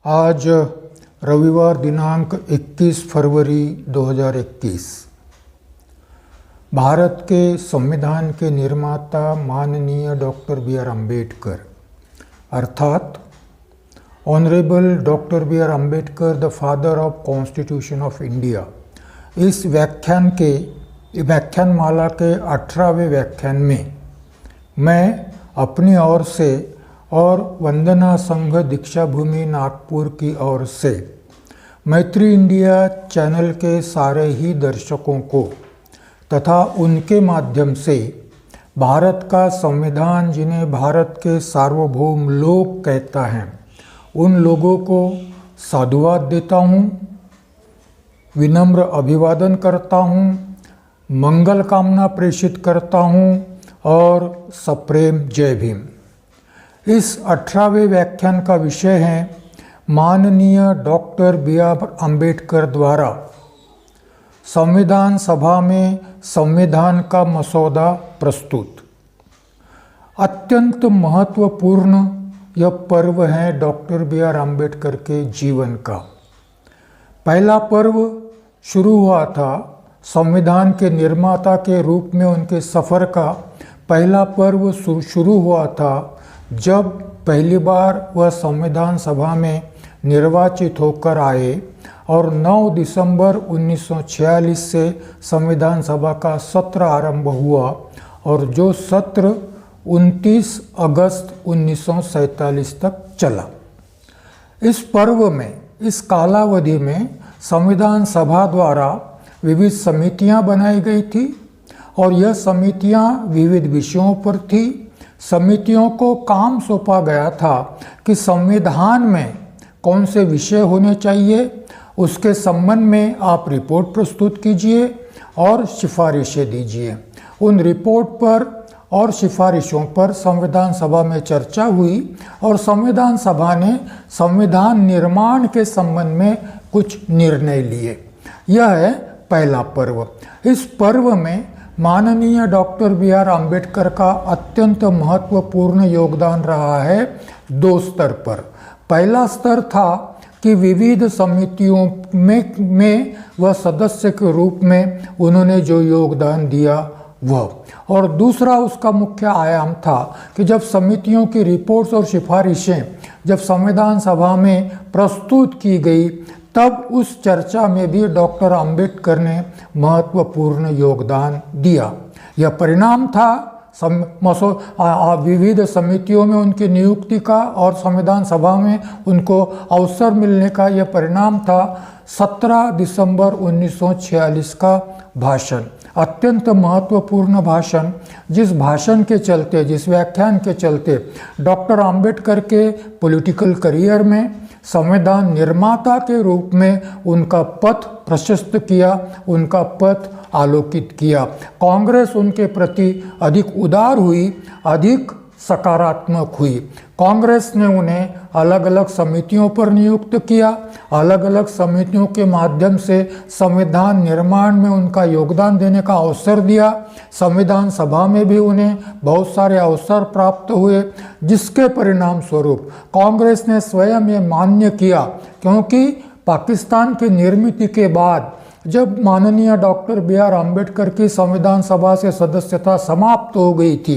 आज रविवार दिनांक 21 फरवरी 2021 भारत के संविधान के निर्माता माननीय डॉक्टर बी.आर. अम्बेडकर अर्थात honourable doctor B R. Ambedkar the father of constitution of India इस व्याख्यानमाला के 18वें व्याख्यान में मैं अपनी ओर से और वंदना संघ दीक्षाभूमि नागपुर की ओर से मैत्री इंडिया चैनल के सारे ही दर्शकों को तथा उनके माध्यम से भारत का संविधान जिन्हें भारत के सार्वभौम लोग कहता है उन लोगों को साधुवाद देता हूँ, विनम्र अभिवादन करता हूँ, मंगल कामना प्रेषित करता हूँ और सप्रेम जय भीम। इस 18वें व्याख्यान का विषय है माननीय डॉक्टर बी.आर. अम्बेडकर द्वारा संविधान सभा में संविधान का मसौदा प्रस्तुत। अत्यंत महत्वपूर्ण यह पर्व है डॉक्टर बी.आर. अम्बेडकर के जीवन का। पहला पर्व शुरू हुआ था संविधान के निर्माता के रूप में उनके सफ़र का। पहला पर्व शुरू हुआ था जब पहली बार वह संविधान सभा में निर्वाचित होकर आए और 9 दिसंबर 1946 से संविधान सभा का सत्र आरंभ हुआ और जो सत्र 29 अगस्त 1947 तक चला। इस पर्व में, इस कालावधि में संविधान सभा द्वारा विविध समितियां बनाई गई थी और यह समितियां विविध विषयों पर थी। समितियों को काम सौंपा गया था कि संविधान में कौन से विषय होने चाहिए, उसके संबंध में आप रिपोर्ट प्रस्तुत कीजिए और सिफारिशें दीजिए। उन रिपोर्ट पर और सिफारिशों पर संविधान सभा में चर्चा हुई और संविधान सभा ने संविधान निर्माण के संबंध में कुछ निर्णय लिए। यह है पहला पर्व। इस पर्व में माननीय डॉक्टर बी.आर. अम्बेडकर का अत्यंत महत्वपूर्ण योगदान रहा है 2 स्तर पर। पहला स्तर था कि विविध समितियों में वह सदस्य के रूप में उन्होंने जो योगदान दिया वह, और दूसरा उसका मुख्य आयाम था कि जब समितियों की रिपोर्ट्स और सिफारिशें जब संविधान सभा में प्रस्तुत की गई तब उस चर्चा में भी डॉक्टर अम्बेडकर ने महत्वपूर्ण योगदान दिया। यह परिणाम था विविध समितियों में उनकी नियुक्ति का और संविधान सभा में उनको अवसर मिलने का। यह परिणाम था 17 दिसंबर 1946 का भाषण। अत्यंत महत्वपूर्ण भाषण, जिस भाषण के चलते, जिस व्याख्यान के चलते डॉक्टर अम्बेडकर के पॉलिटिकल करियर में संविधान निर्माता के रूप में उनका पथ प्रशस्त किया, उनका पथ आलोकित किया। कांग्रेस उनके प्रति अधिक उदार हुई, अधिक सकारात्मक हुई। कांग्रेस ने उन्हें अलग अलग समितियों पर नियुक्त किया, अलग अलग समितियों के माध्यम से संविधान निर्माण में उनका योगदान देने का अवसर दिया। संविधान सभा में भी उन्हें बहुत सारे अवसर प्राप्त हुए, जिसके परिणाम स्वरूप कांग्रेस ने स्वयं ये मान्य किया, क्योंकि पाकिस्तान की निर्मित के बाद जब माननीय डॉक्टर बी.आर. अम्बेडकर की संविधान सभा से सदस्यता समाप्त हो गई थी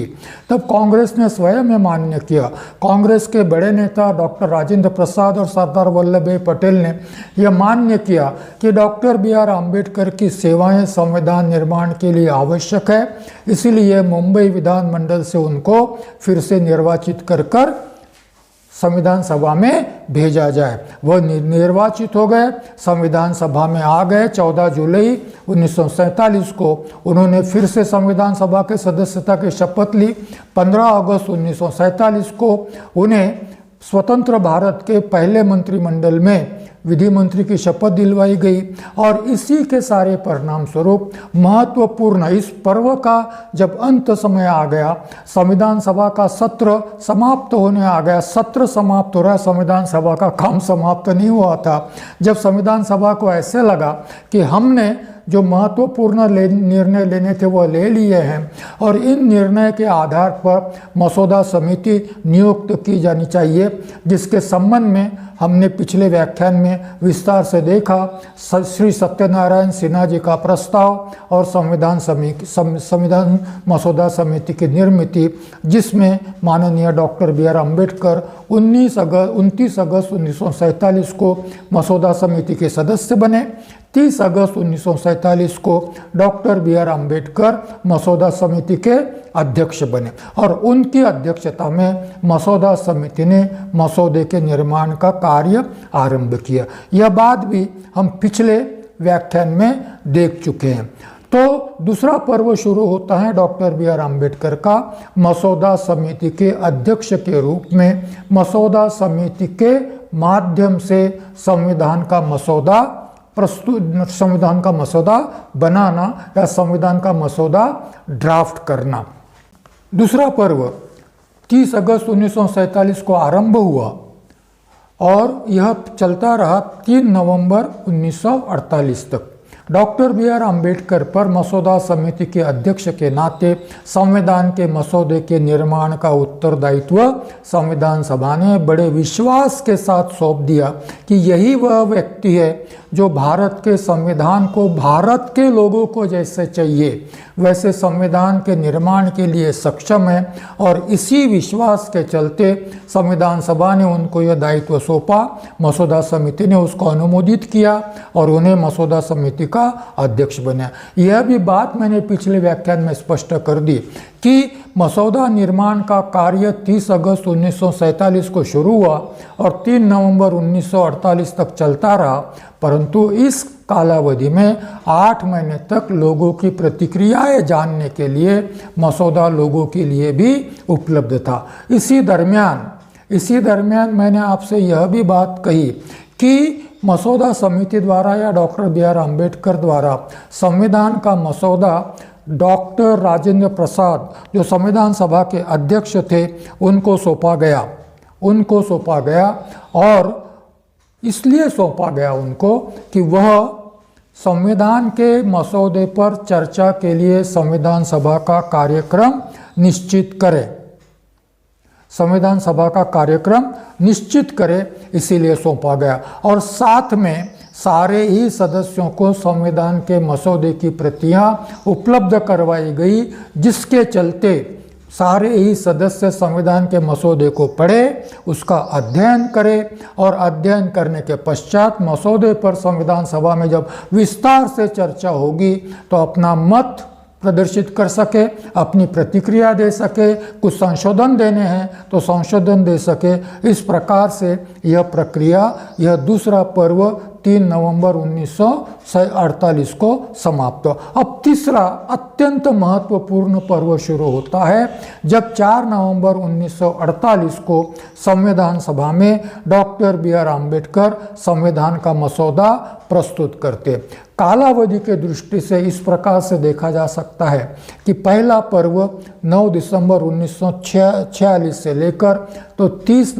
तब कांग्रेस ने स्वयं मान्य किया। कांग्रेस के बड़े नेता डॉक्टर राजेंद्र प्रसाद और सरदार वल्लभ भाई पटेल ने यह मान्य किया कि डॉक्टर बी.आर. अम्बेडकर की सेवाएं संविधान निर्माण के लिए आवश्यक है, इसीलिए मुंबई विधानमंडल से उनको फिर से निर्वाचित कर संविधान सभा में भेजा जाए। वह निर्वाचित हो गए, संविधान सभा में आ गए। 14 जुलाई 1947 को उन्होंने फिर से संविधान सभा के सदस्यता की शपथ ली। 15 अगस्त 1947 को उन्हें स्वतंत्र भारत के पहले मंत्रिमंडल में विधि मंत्री की शपथ दिलवाई गई और इसी के सारे परिणाम स्वरूप महत्वपूर्ण इस पर्व का जब अंत समय आ गया, संविधान सभा का सत्र समाप्त होने आ गया। सत्र समाप्त हो रहा है, संविधान सभा का काम समाप्त नहीं हुआ था। जब संविधान सभा को ऐसे लगा कि हमने जो महत्वपूर्ण निर्णय लेने थे वह ले लिए हैं और इन निर्णय के आधार पर मसौदा समिति नियुक्त की जानी चाहिए, जिसके संबंध में हमने पिछले व्याख्यान में विस्तार से देखा श्री सत्यनारायण सिन्हा जी का प्रस्ताव और संविधान मसौदा समिति की निर्मित, जिसमें माननीय डॉक्टर बी आर अम्बेडकर 29 अगस्त 1947 को मसौदा समिति के सदस्य बने। 30 अगस्त 1947 को डॉक्टर बी आर अम्बेडकर मसौदा समिति के अध्यक्ष बने और उनकी अध्यक्षता में मसौदा समिति ने मसौदे के निर्माण का कार्य आरंभ किया। यह बात भी हम पिछले व्याख्यान में देख चुके हैं। तो दूसरा पर्व शुरू होता है डॉक्टर बी आर अम्बेडकर का मसौदा समिति के अध्यक्ष के रूप में मसौदा समिति के माध्यम से संविधान का मसौदा बनाना या संविधान का मसौदा ड्राफ्ट करना। दूसरा पर्व 30 अगस्त 1947 को आरंभ हुआ और यह चलता रहा 3 नवंबर 1948 तक। डॉक्टर बी आर अम्बेडकर पर मसौदा समिति के अध्यक्ष के नाते संविधान के मसौदे के निर्माण का उत्तरदायित्व संविधान सभा ने बड़े विश्वास के साथ सौंप दिया कि यही वह व्यक्ति है जो भारत के संविधान को भारत के लोगों को जैसे चाहिए वैसे संविधान के निर्माण के लिए सक्षम है। और इसी विश्वास के चलते संविधान सभा ने उनको यह दायित्व सौंपा। मसौदा समिति ने उसको अनुमोदित किया और उन्हें मसौदा समिति का अध्यक्ष बनाया। यह भी बात मैंने पिछले व्याख्यान में स्पष्ट कर दी कि मसौदा निर्माण का कार्य 30 अगस्त 1947 को शुरू हुआ और 3 नवंबर 1948 तक चलता रहा, परंतु इस कालावधि में 8 महीने तक लोगों की प्रतिक्रियाएं जानने के लिए मसौदा लोगों के लिए भी उपलब्ध था। इसी दरमियान मैंने आपसे यह भी बात कही कि मसौदा समिति द्वारा या डॉक्टर बी आर अम्बेडकर द्वारा संविधान का मसौदा डॉक्टर राजेंद्र प्रसाद जो संविधान सभा के अध्यक्ष थे उनको सौंपा गया और इसलिए सौंपा गया उनको कि वह संविधान के मसौदे पर चर्चा के लिए संविधान सभा का कार्यक्रम निश्चित करे, इसीलिए सौंपा गया। और साथ में सारे ही सदस्यों को संविधान के मसौदे की प्रतियां उपलब्ध करवाई गई, जिसके चलते सारे ही सदस्य संविधान के मसौदे को पढ़े, उसका अध्ययन करें और अध्ययन करने के पश्चात मसौदे पर संविधान सभा में जब विस्तार से चर्चा होगी तो अपना मत प्रदर्शित कर सके, अपनी प्रतिक्रिया दे सके, कुछ संशोधन देने हैं तो संशोधन दे सके। इस प्रकार से यह प्रक्रिया, यह दूसरा पर्व 3 नवंबर 1948 को समाप्त हो। अब तीसरा अत्यंत महत्वपूर्ण पर्व शुरू होता है जब 4 नवंबर 1948 को संविधान सभा में डॉक्टर बी आर अम्बेडकर संविधान का मसौदा प्रस्तुत करते। कालावधि के दृष्टि से इस प्रकार से देखा जा सकता है कि पहला पर्व 9 दिसंबर 1946 से लेकर तो 30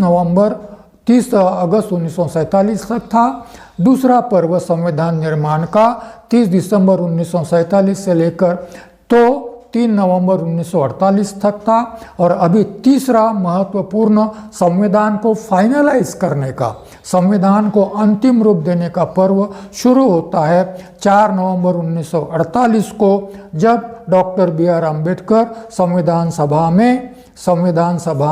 अगस्त 1947 तक था। दूसरा पर्व संविधान निर्माण का 30 दिसंबर 1947 से लेकर तो 3 नवंबर 1948 तक था। और अभी तीसरा महत्वपूर्ण संविधान को फाइनलाइज करने का, संविधान को अंतिम रूप देने का पर्व शुरू होता है 4 नवंबर 1948 को, जब डॉक्टर बी आर अम्बेडकर संविधान सभा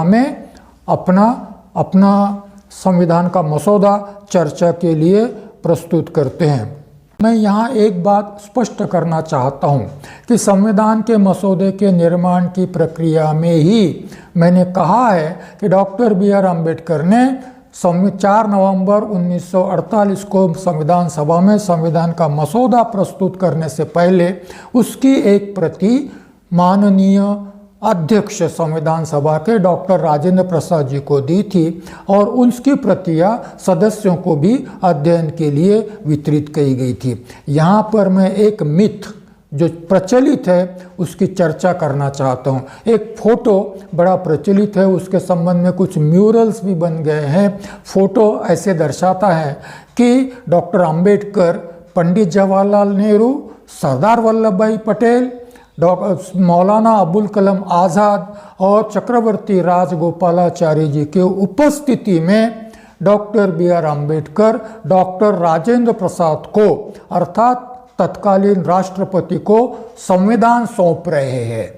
में अपना संविधान का मसौदा चर्चा के लिए प्रस्तुत करते हैं। मैं यहाँ एक बात स्पष्ट करना चाहता हूँ कि संविधान के मसौदे के निर्माण की प्रक्रिया में ही मैंने कहा है कि डॉक्टर बी आर अम्बेडकर ने 4 नवंबर 1948 को संविधान सभा में संविधान का मसौदा प्रस्तुत करने से पहले उसकी एक प्रति माननीय अध्यक्ष संविधान सभा के डॉक्टर राजेंद्र प्रसाद जी को दी थी और उसकी प्रतियां सदस्यों को भी अध्ययन के लिए वितरित की गई थी। यहाँ पर मैं एक मिथ जो प्रचलित है उसकी चर्चा करना चाहता हूँ। एक फोटो बड़ा प्रचलित है, उसके संबंध में कुछ म्यूरल्स भी बन गए हैं। फोटो ऐसे दर्शाता है कि डॉक्टर अंबेडकर, पंडित जवाहरलाल नेहरू, सरदार वल्लभ भाई पटेल, मौलाना अबुल कलाम आज़ाद और चक्रवर्ती राजगोपालाचारी जी के उपस्थिति में doctor B R Ambedkar doctor Rajendra Prasad को अर्थात तत्कालीन राष्ट्रपति को संविधान सौंप रहे हैं।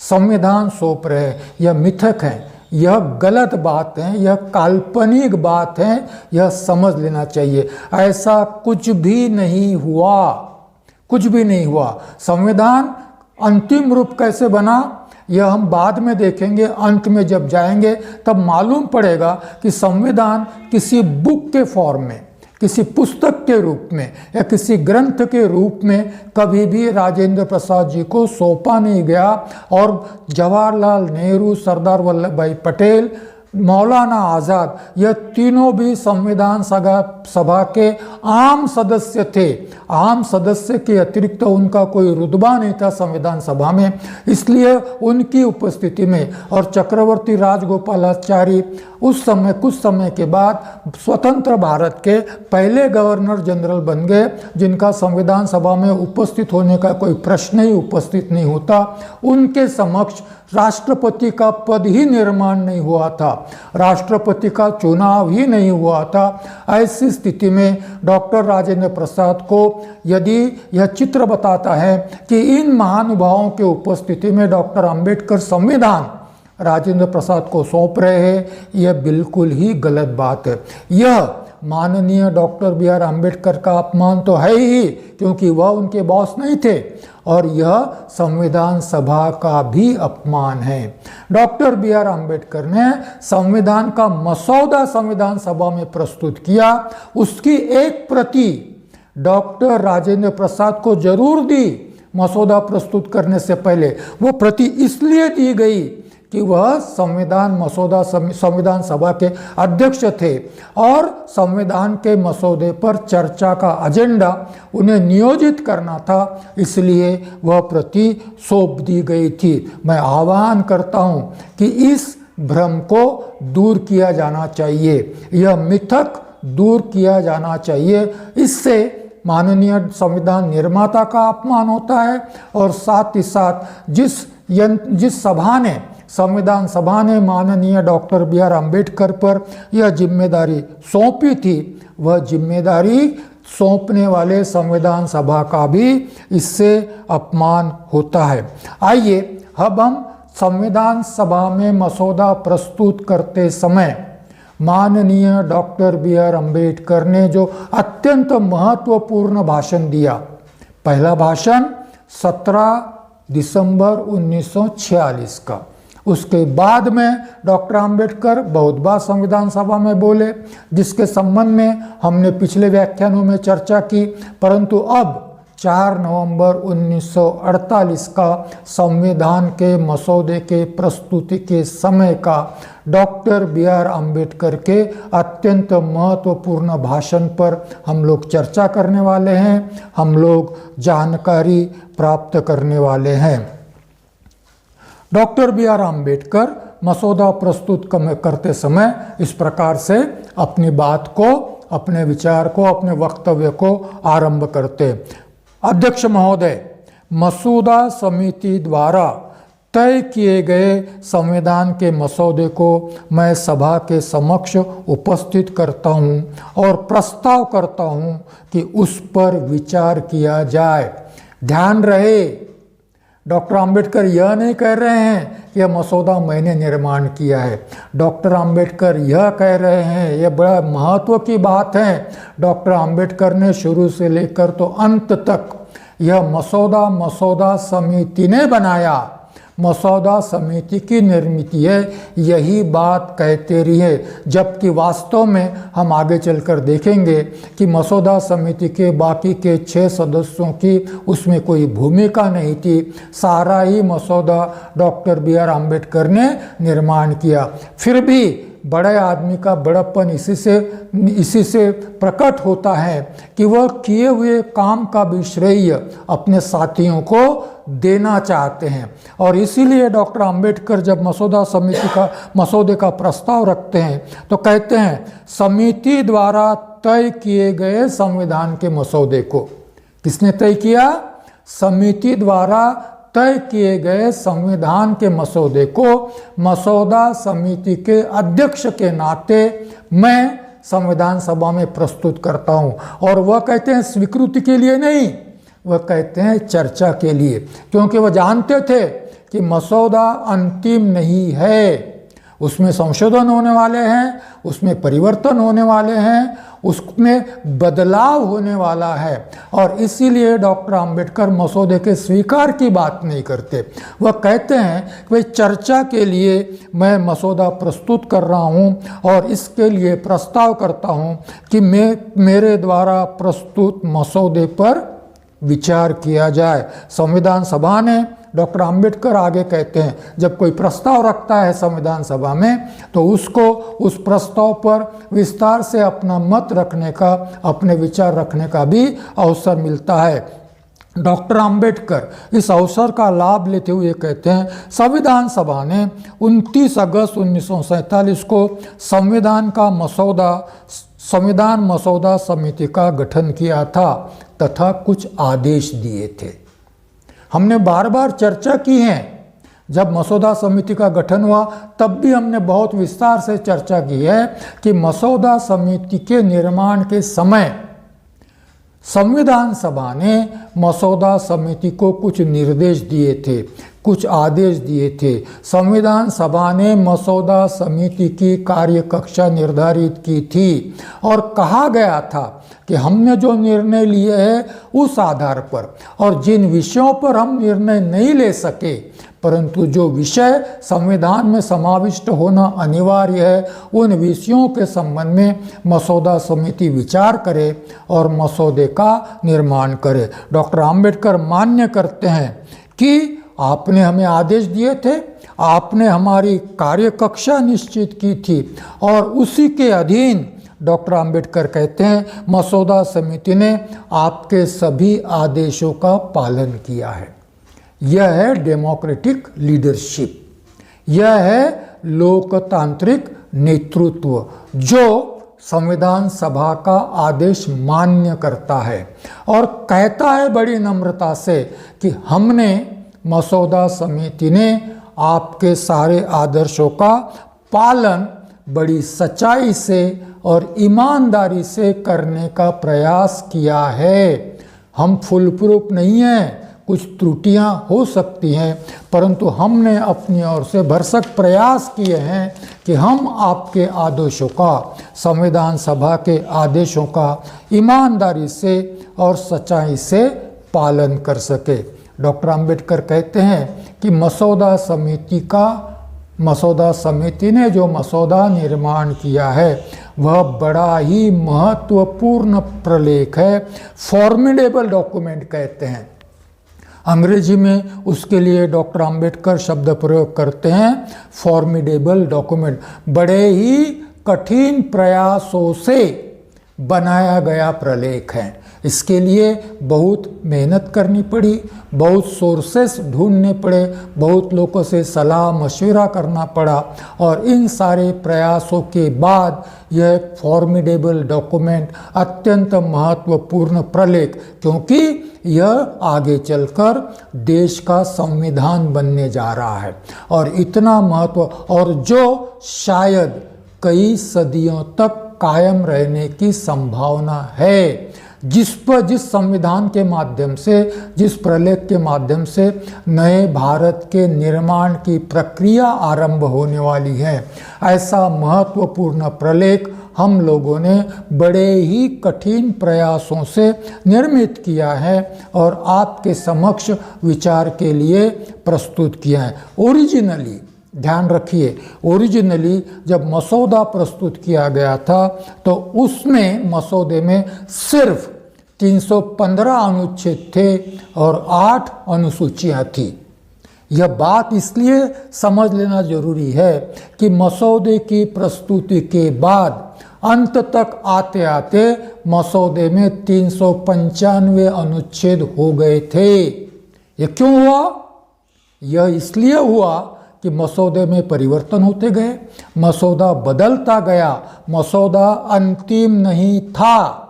संविधान सौंप रहे हैं, यह मिथक है, यह गलत बात है, यह काल्पनिक बात है, यह समझ लेना चाहिए। ऐसा कुछ भी नहीं हुआ, कुछ भी नहीं हुआ। संविधान अंतिम रूप कैसे बना यह हम बाद में देखेंगे, अंत में जब जाएंगे तब मालूम पड़ेगा कि संविधान किसी बुक के फॉर्म में, किसी पुस्तक के रूप में या किसी ग्रंथ के रूप में कभी भी राजेंद्र प्रसाद जी को सौंपा नहीं गया। और जवाहरलाल नेहरू, सरदार वल्लभ भाई पटेल, मौलाना आज़ाद, यह तीनों भी संविधान सभा के आम सदस्य थे। आम सदस्य के अतिरिक्त उनका कोई रुतबा नहीं था संविधान सभा में, इसलिए उनकी उपस्थिति में और चक्रवर्ती राजगोपालाचारी उस समय कुछ समय के बाद स्वतंत्र भारत के पहले गवर्नर जनरल बन गए, जिनका संविधान सभा में उपस्थित होने का कोई प्रश्न ही उपस्थित नहीं होता। उनके समक्ष राष्ट्रपति का पद ही निर्माण नहीं हुआ था, राष्ट्रपति का चुनाव ही नहीं हुआ था। ऐसी स्थिति में डॉक्टर राजेंद्र प्रसाद को यदि यह चित्र बताता है कि इन महानुभावों के उपस्थिति में डॉक्टर अंबेडकर संविधान राजेंद्र प्रसाद को सौंप रहे हैं, यह बिल्कुल ही गलत बात है। यह माननीय डॉक्टर बी आर अम्बेडकर का अपमान तो है ही, क्योंकि वह उनके बॉस नहीं थे, और यह संविधान सभा का भी अपमान है। डॉक्टर बी आर अम्बेडकर ने संविधान का मसौदा संविधान सभा में प्रस्तुत किया, उसकी एक प्रति डॉक्टर राजेंद्र प्रसाद को जरूर दी। मसौदा प्रस्तुत करने से पहले वो प्रति इसलिए दी गई कि वह संविधान सभा के अध्यक्ष थे और संविधान के मसौदे पर चर्चा का एजेंडा उन्हें नियोजित करना था, इसलिए वह प्रति सौंप दी गई थी। मैं आह्वान करता हूं कि इस भ्रम को दूर किया जाना चाहिए, यह मिथक दूर किया जाना चाहिए। इससे माननीय संविधान निर्माता का अपमान होता है और साथ ही साथ जिस सभा ने संविधान सभा ने माननीय डॉक्टर बी आर अम्बेडकर पर यह जिम्मेदारी सौंपी थी, वह जिम्मेदारी सौंपने वाले संविधान सभा का भी इससे अपमान होता है। आइए अब हम संविधान सभा में मसौदा प्रस्तुत करते समय माननीय डॉक्टर बी आर अम्बेडकर ने जो अत्यंत महत्वपूर्ण भाषण दिया, पहला भाषण 17 दिसंबर 1946 का, उसके बाद में डॉक्टर अम्बेडकर बहुत बार संविधान सभा में बोले, जिसके संबंध में हमने पिछले व्याख्यानों में चर्चा की, परंतु अब 4 नवंबर 1948 का संविधान के मसौदे के प्रस्तुति के समय का डॉक्टर बी आर अम्बेडकर के अत्यंत महत्वपूर्ण भाषण पर हम लोग चर्चा करने वाले हैं, हम लोग जानकारी प्राप्त करने वाले हैं। डॉक्टर बी आर अम्बेडकर मसौदा प्रस्तुत करते समय इस प्रकार से अपनी बात को, अपने विचार को, अपने वक्तव्य को आरंभ करते। अध्यक्ष महोदय, मसौदा समिति द्वारा तय किए गए संविधान के मसौदे को मैं सभा के समक्ष उपस्थित करता हूं और प्रस्ताव करता हूं कि उस पर विचार किया जाए। ध्यान रहे, डॉक्टर अम्बेडकर यह नहीं कह रहे हैं कि यह मसौदा मैंने निर्माण किया है। डॉक्टर अम्बेडकर यह कह रहे हैं, यह बड़ा महत्व की बात है, डॉक्टर अम्बेडकर ने शुरू से लेकर तो अंत तक यह मसौदा समिति ने बनाया, मसौदा समिति की निर्मित है, यही बात कहते रही है। जबकि वास्तव में हम आगे चलकर देखेंगे कि मसौदा समिति के बाकी के 6 सदस्यों की उसमें कोई भूमिका नहीं थी, सारा ही मसौदा डॉक्टर बी आर अम्बेडकर ने निर्माण किया। फिर भी बड़े आदमी का बड़प्पन इसी से प्रकट होता है कि वह किए हुए काम का भी श्रेय अपने साथियों को देना चाहते हैं, और इसीलिए डॉक्टर अम्बेडकर जब मसौदे का प्रस्ताव रखते हैं तो कहते हैं समिति द्वारा तय किए गए संविधान के मसौदे को। किसने तय किया? समिति द्वारा तय किए गए संविधान के मसौदे को मसौदा समिति के अध्यक्ष के नाते मैं संविधान सभा में प्रस्तुत करता हूं। और वह कहते हैं स्वीकृति के लिए नहीं, वह कहते हैं चर्चा के लिए, क्योंकि वह जानते थे कि मसौदा अंतिम नहीं है, उसमें संशोधन होने वाले हैं, उसमें परिवर्तन होने वाले हैं, उसमें बदलाव होने वाला है। और इसीलिए डॉक्टर आम्बेडकर मसौदे के स्वीकार की बात नहीं करते। वह कहते हैं कि भाई चर्चा के लिए मैं मसौदा प्रस्तुत कर रहा हूं और इसके लिए प्रस्ताव करता हूं कि मेरे द्वारा प्रस्तुत मसौदे पर विचार किया जाए। संविधान सभा ने, डॉक्टर आम्बेडकर आगे कहते हैं, जब कोई प्रस्ताव रखता है संविधान सभा में तो उसको उस प्रस्ताव पर विस्तार से अपना मत रखने का, अपने विचार रखने का भी अवसर मिलता है। डॉक्टर आम्बेडकर इस अवसर का लाभ लेते हुए कहते हैं, संविधान सभा ने 29 अगस्त 1947 को संविधान मसौदा समिति का गठन किया था तथा कुछ आदेश दिए थे। हमने बार बार चर्चा की है, जब मसौदा समिति का गठन हुआ तब भी हमने बहुत विस्तार से चर्चा की है कि मसौदा समिति के निर्माण के समय संविधान सभा ने मसौदा समिति को कुछ निर्देश दिए थे, कुछ आदेश दिए थे। संविधान सभा ने मसौदा समिति की कार्यकक्षा निर्धारित की थी और कहा गया था कि हमने जो निर्णय लिए हैं उस आधार पर, और जिन विषयों पर हम निर्णय नहीं ले सके परंतु जो विषय संविधान में समाविष्ट होना अनिवार्य है, उन विषयों के संबंध में मसौदा समिति विचार करे और मसौदे का निर्माण करे। डॉक्टर आम्बेडकर मान्य करते हैं कि आपने हमें आदेश दिए थे, आपने हमारी कार्यकक्षा निश्चित की थी और उसी के अधीन डॉक्टर आम्बेडकर कहते हैं मसौदा समिति ने आपके सभी आदेशों का पालन किया है। यह है डेमोक्रेटिक लीडरशिप, यह है लोकतांत्रिक नेतृत्व जो संविधान सभा का आदेश मान्य करता है और कहता है बड़ी नम्रता से कि हमने, मसौदा समिति ने आपके सारे आदर्शों का पालन बड़ी सच्चाई से और ईमानदारी से करने का प्रयास किया है। हम फुल प्रूफ नहीं हैं, कुछ त्रुटियां हो सकती हैं, परंतु हमने अपनी ओर से भरसक प्रयास किए हैं कि हम आपके आदेशों का, संविधान सभा के आदेशों का ईमानदारी से और सच्चाई से पालन कर सके। डॉक्टर आम्बेडकर कहते हैं कि मसौदा समिति ने जो मसौदा निर्माण किया है वह बड़ा ही महत्वपूर्ण प्रलेख है, फॉर्मिडेबल डॉक्यूमेंट कहते हैं। अंग्रेजी में उसके लिए डॉक्टर आम्बेडकर शब्द प्रयोग करते हैं फॉर्मिडेबल डॉक्यूमेंट। बड़े ही कठिन प्रयासों से बनाया गया प्रलेख है। इसके लिए बहुत मेहनत करनी पड़ी, बहुत सोर्सेस ढूंढने पड़े, बहुत लोगों से सलाह मशवरा करना पड़ा और इन सारे प्रयासों के बाद यह फॉर्मिडेबल डॉक्यूमेंट, अत्यंत महत्वपूर्ण प्रलेख, क्योंकि यह आगे चलकर देश का संविधान बनने जा रहा है और इतना महत्व, और जो शायद कई सदियों तक कायम रहने की संभावना है, जिस संविधान के माध्यम से, जिस प्रलेख के माध्यम से नए भारत के निर्माण की प्रक्रिया आरंभ होने वाली है। ऐसा महत्वपूर्ण प्रलेख हम लोगों ने बड़े ही कठिन प्रयासों से निर्मित किया है और आपके समक्ष विचार के लिए प्रस्तुत किया है। ओरिजिनली, ध्यान रखिए, ओरिजिनली जब मसौदा प्रस्तुत किया गया था तो उसमें, मसौदे में सिर्फ 315 अनुच्छेद थे और 8 अनुसूचियां थी। यह बात इसलिए समझ लेना जरूरी है कि मसौदे की प्रस्तुति के बाद अंत तक आते आते मसौदे में 395 अनुच्छेद हो गए थे। यह क्यों हुआ? यह इसलिए हुआ कि मसौदे में परिवर्तन होते गए, मसौदा बदलता गया, मसौदा अंतिम नहीं था।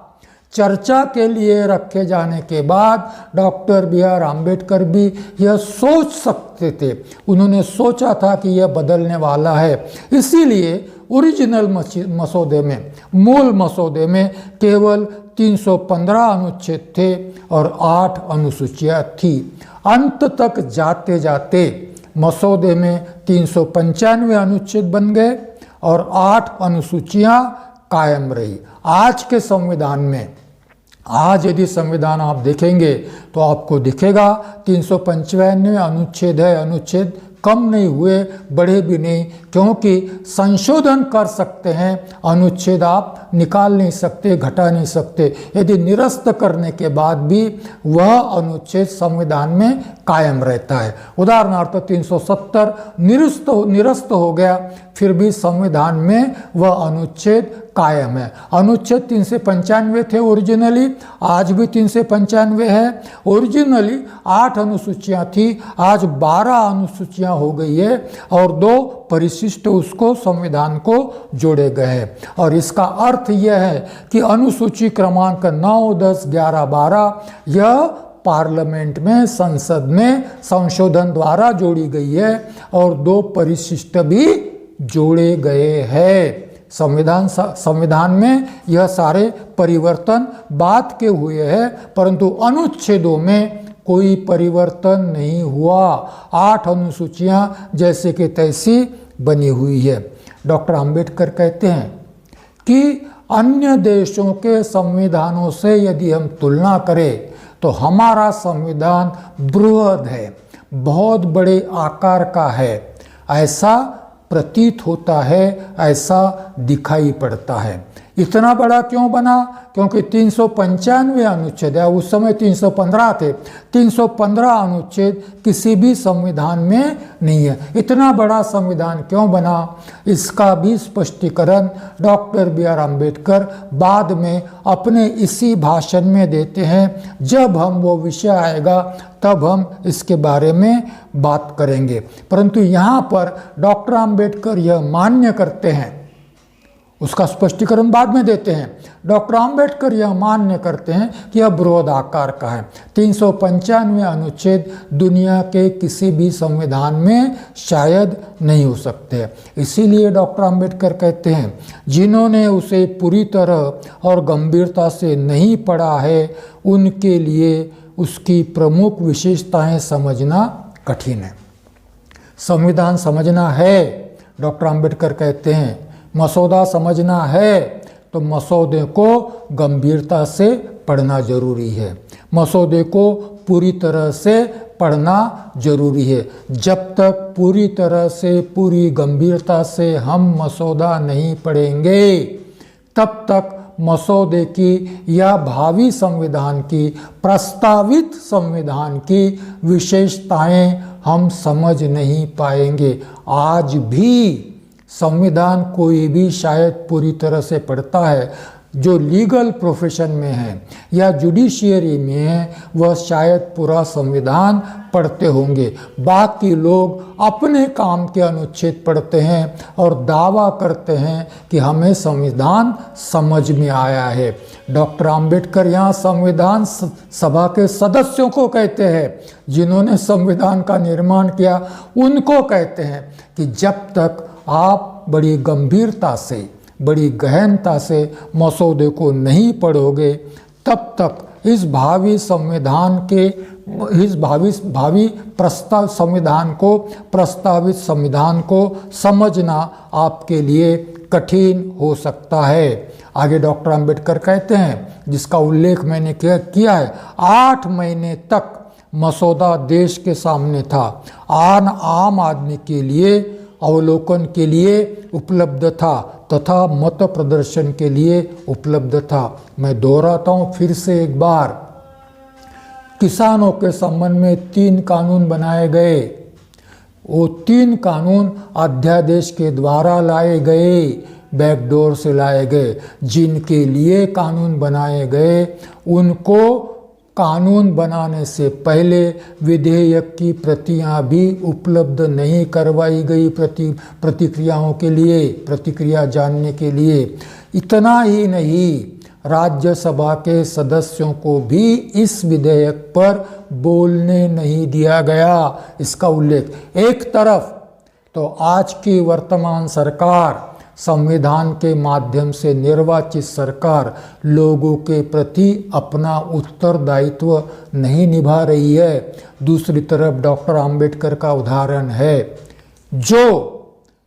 चर्चा के लिए रखे जाने के बाद डॉक्टर B.R. आम्बेडकर भी यह सोच सकते थे, उन्होंने सोचा था कि यह बदलने वाला है, इसीलिए ओरिजिनल मसौदे में, मूल मसौदे में केवल 315 अनुच्छेद थे और 8 अनुसूचियां थी। अंत तक जाते जाते मसौदे में 395 अनुच्छेद बन गए और 8 अनुसूचियां कायम रही। आज के संविधान में, आज यदि संविधान आप देखेंगे तो आपको दिखेगा 395 अनुच्छेद है। अनुच्छेद कम नहीं हुए, बढ़े भी नहीं, क्योंकि संशोधन कर सकते हैं, अनुच्छेद आप निकाल नहीं सकते, घटा नहीं सकते। यदि निरस्त करने के बाद भी वह अनुच्छेद संविधान में कायम रहता है। उदाहरणार्थ 370 निरस्त हो गया, फिर भी संविधान में वह अनुच्छेद कायम है। अनुच्छेद 395 थे ओरिजिनली, आज भी 395 है। ओरिजिनली 8 अनुसूचियां थी, आज 12 अनुसूचियां हो गई है और 2 परिशिष्ट उसको संविधान को जोड़े गए हैं। और इसका अर्थ यह है कि अनुसूची क्रमांक 9, 10, 11, 12 यह पार्लियामेंट में, संसद में संशोधन द्वारा जोड़ी गई है और 2 परिशिष्ट भी जोड़े गए हैं। संविधान में यह सारे परिवर्तन बाद के हुए हैं, परंतु अनुच्छेदों में कोई परिवर्तन नहीं हुआ। 8 अनुसूचियां जैसे कि तैसी बनी हुई है। डॉक्टर अंबेडकर कहते हैं कि अन्य देशों के संविधानों से यदि हम तुलना करें तो हमारा संविधान बृहद है, बहुत बड़े आकार का है, ऐसा प्रतीत होता है, ऐसा दिखाई पड़ता है। इतना बड़ा क्यों बना? क्योंकि 395 अनुच्छेद है, उस समय 315 थे। 315 अनुच्छेद किसी भी संविधान में नहीं है। इतना बड़ा संविधान क्यों बना, इसका भी स्पष्टीकरण डॉक्टर B.R. अम्बेडकर बाद में अपने इसी भाषण में देते हैं। जब हम वो विषय आएगा तब हम इसके बारे में बात करेंगे, परंतु यहाँ पर डॉक्टर अम्बेडकर यह मान्य करते हैं, उसका स्पष्टीकरण बाद में देते हैं। डॉक्टर अम्बेडकर यह मान्य करते हैं कि यह बृहद आकार का है। 395 अनुच्छेद दुनिया के किसी भी संविधान में शायद नहीं हो सकते। इसीलिए डॉक्टर अम्बेडकर कहते हैं, जिन्होंने उसे पूरी तरह और गंभीरता से नहीं पढ़ा है, उनके लिए उसकी प्रमुख विशेषताएं समझना कठिन है। संविधान समझना है, डॉक्टर अम्बेडकर कहते हैं, मसौदा समझना है तो मसौदे को गंभीरता से पढ़ना जरूरी है, मसौदे को पूरी तरह से पढ़ना जरूरी है। जब तक पूरी तरह से, पूरी गंभीरता से हम मसौदा नहीं पढ़ेंगे, तब तक मसौदे की या भावी संविधान की, प्रस्तावित संविधान की विशेषताएं हम समझ नहीं पाएंगे। आज भी संविधान कोई भी शायद पूरी तरह से पढ़ता है, जो लीगल प्रोफेशन में है या जुडिशियरी में है, वह शायद पूरा संविधान पढ़ते होंगे। बाकी लोग अपने काम के अनुच्छेद पढ़ते हैं और दावा करते हैं कि हमें संविधान समझ में आया है। डॉक्टर अंबेडकर यहाँ संविधान सभा के सदस्यों को कहते हैं, जिन्होंने संविधान का निर्माण किया, उनको कहते हैं कि जब तक आप बड़ी गंभीरता से, बड़ी गहनता से मसौदे को नहीं पढ़ोगे, तब तक इस भावी संविधान के, इस भावी प्रस्तावित संविधान को समझना आपके लिए कठिन हो सकता है। आगे डॉक्टर अंबेडकर कहते हैं, जिसका उल्लेख मैंने किया है, 8 महीने तक मसौदा देश के सामने था, आम आदमी के लिए अवलोकन के लिए उपलब्ध था तथा मत प्रदर्शन के लिए उपलब्ध था। मैं दोहराता हूँ फिर से एक बार, किसानों के संबंध में 3 कानून बनाए गए। वो 3 कानून अध्यादेश के द्वारा लाए गए, बैकडोर से लाए गए। जिनके लिए कानून बनाए गए, उनको कानून बनाने से पहले विधेयक की प्रतियां भी उपलब्ध नहीं करवाई गई प्रतिक्रियाओं के लिए, प्रतिक्रिया जानने के लिए। इतना ही नहीं, राज्यसभा के सदस्यों को भी इस विधेयक पर बोलने नहीं दिया गया। इसका उल्लेख एक तरफ तो आज की वर्तमान सरकार संविधान के माध्यम से निर्वाचित सरकार लोगों के प्रति अपना उत्तरदायित्व नहीं निभा रही है। दूसरी तरफ डॉक्टर आम्बेडकर का उदाहरण है,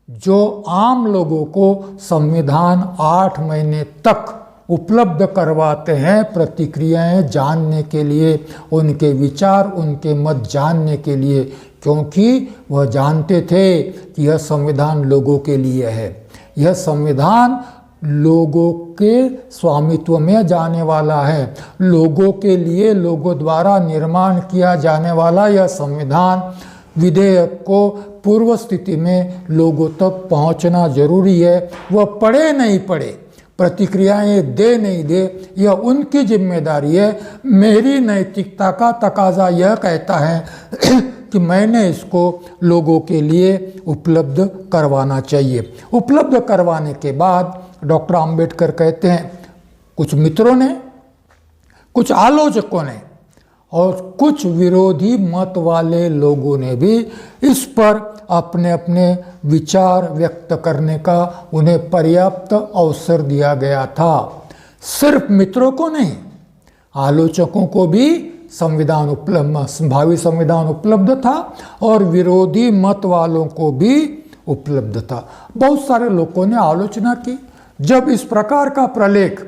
जो आम लोगों को संविधान 8 महीने तक उपलब्ध करवाते हैं प्रतिक्रियाएं जानने के लिए, उनके विचार, उनके मत जानने के लिए, क्योंकि वह जानते थे कि यह संविधान लोगों के लिए है। यह संविधान लोगों के स्वामित्व में जाने वाला है, लोगों के लिए, लोगों द्वारा निर्माण किया जाने वाला यह संविधान विधेयक को पूर्व स्थिति में लोगों तक पहुंचना जरूरी है। वह पढ़े नहीं पढ़े, प्रतिक्रियाएं दे नहीं दे, यह उनकी जिम्मेदारी है। मेरी नैतिकता का तकाजा यह कहता है कि मैंने इसको लोगों के लिए उपलब्ध करवाना चाहिए। उपलब्ध करवाने के बाद डॉक्टर आम्बेडकर कहते हैं, कुछ मित्रों ने, कुछ आलोचकों ने और कुछ विरोधी मत वाले लोगों ने भी इस पर अपने अपने विचार व्यक्त करने का उन्हें पर्याप्त अवसर दिया गया था। सिर्फ मित्रों को नहीं, आलोचकों को भी भावी संविधान उपलब्ध था और विरोधी मत वालों को भी उपलब्ध था। बहुत सारे लोगों ने आलोचना की। जब इस प्रकार का प्रलेख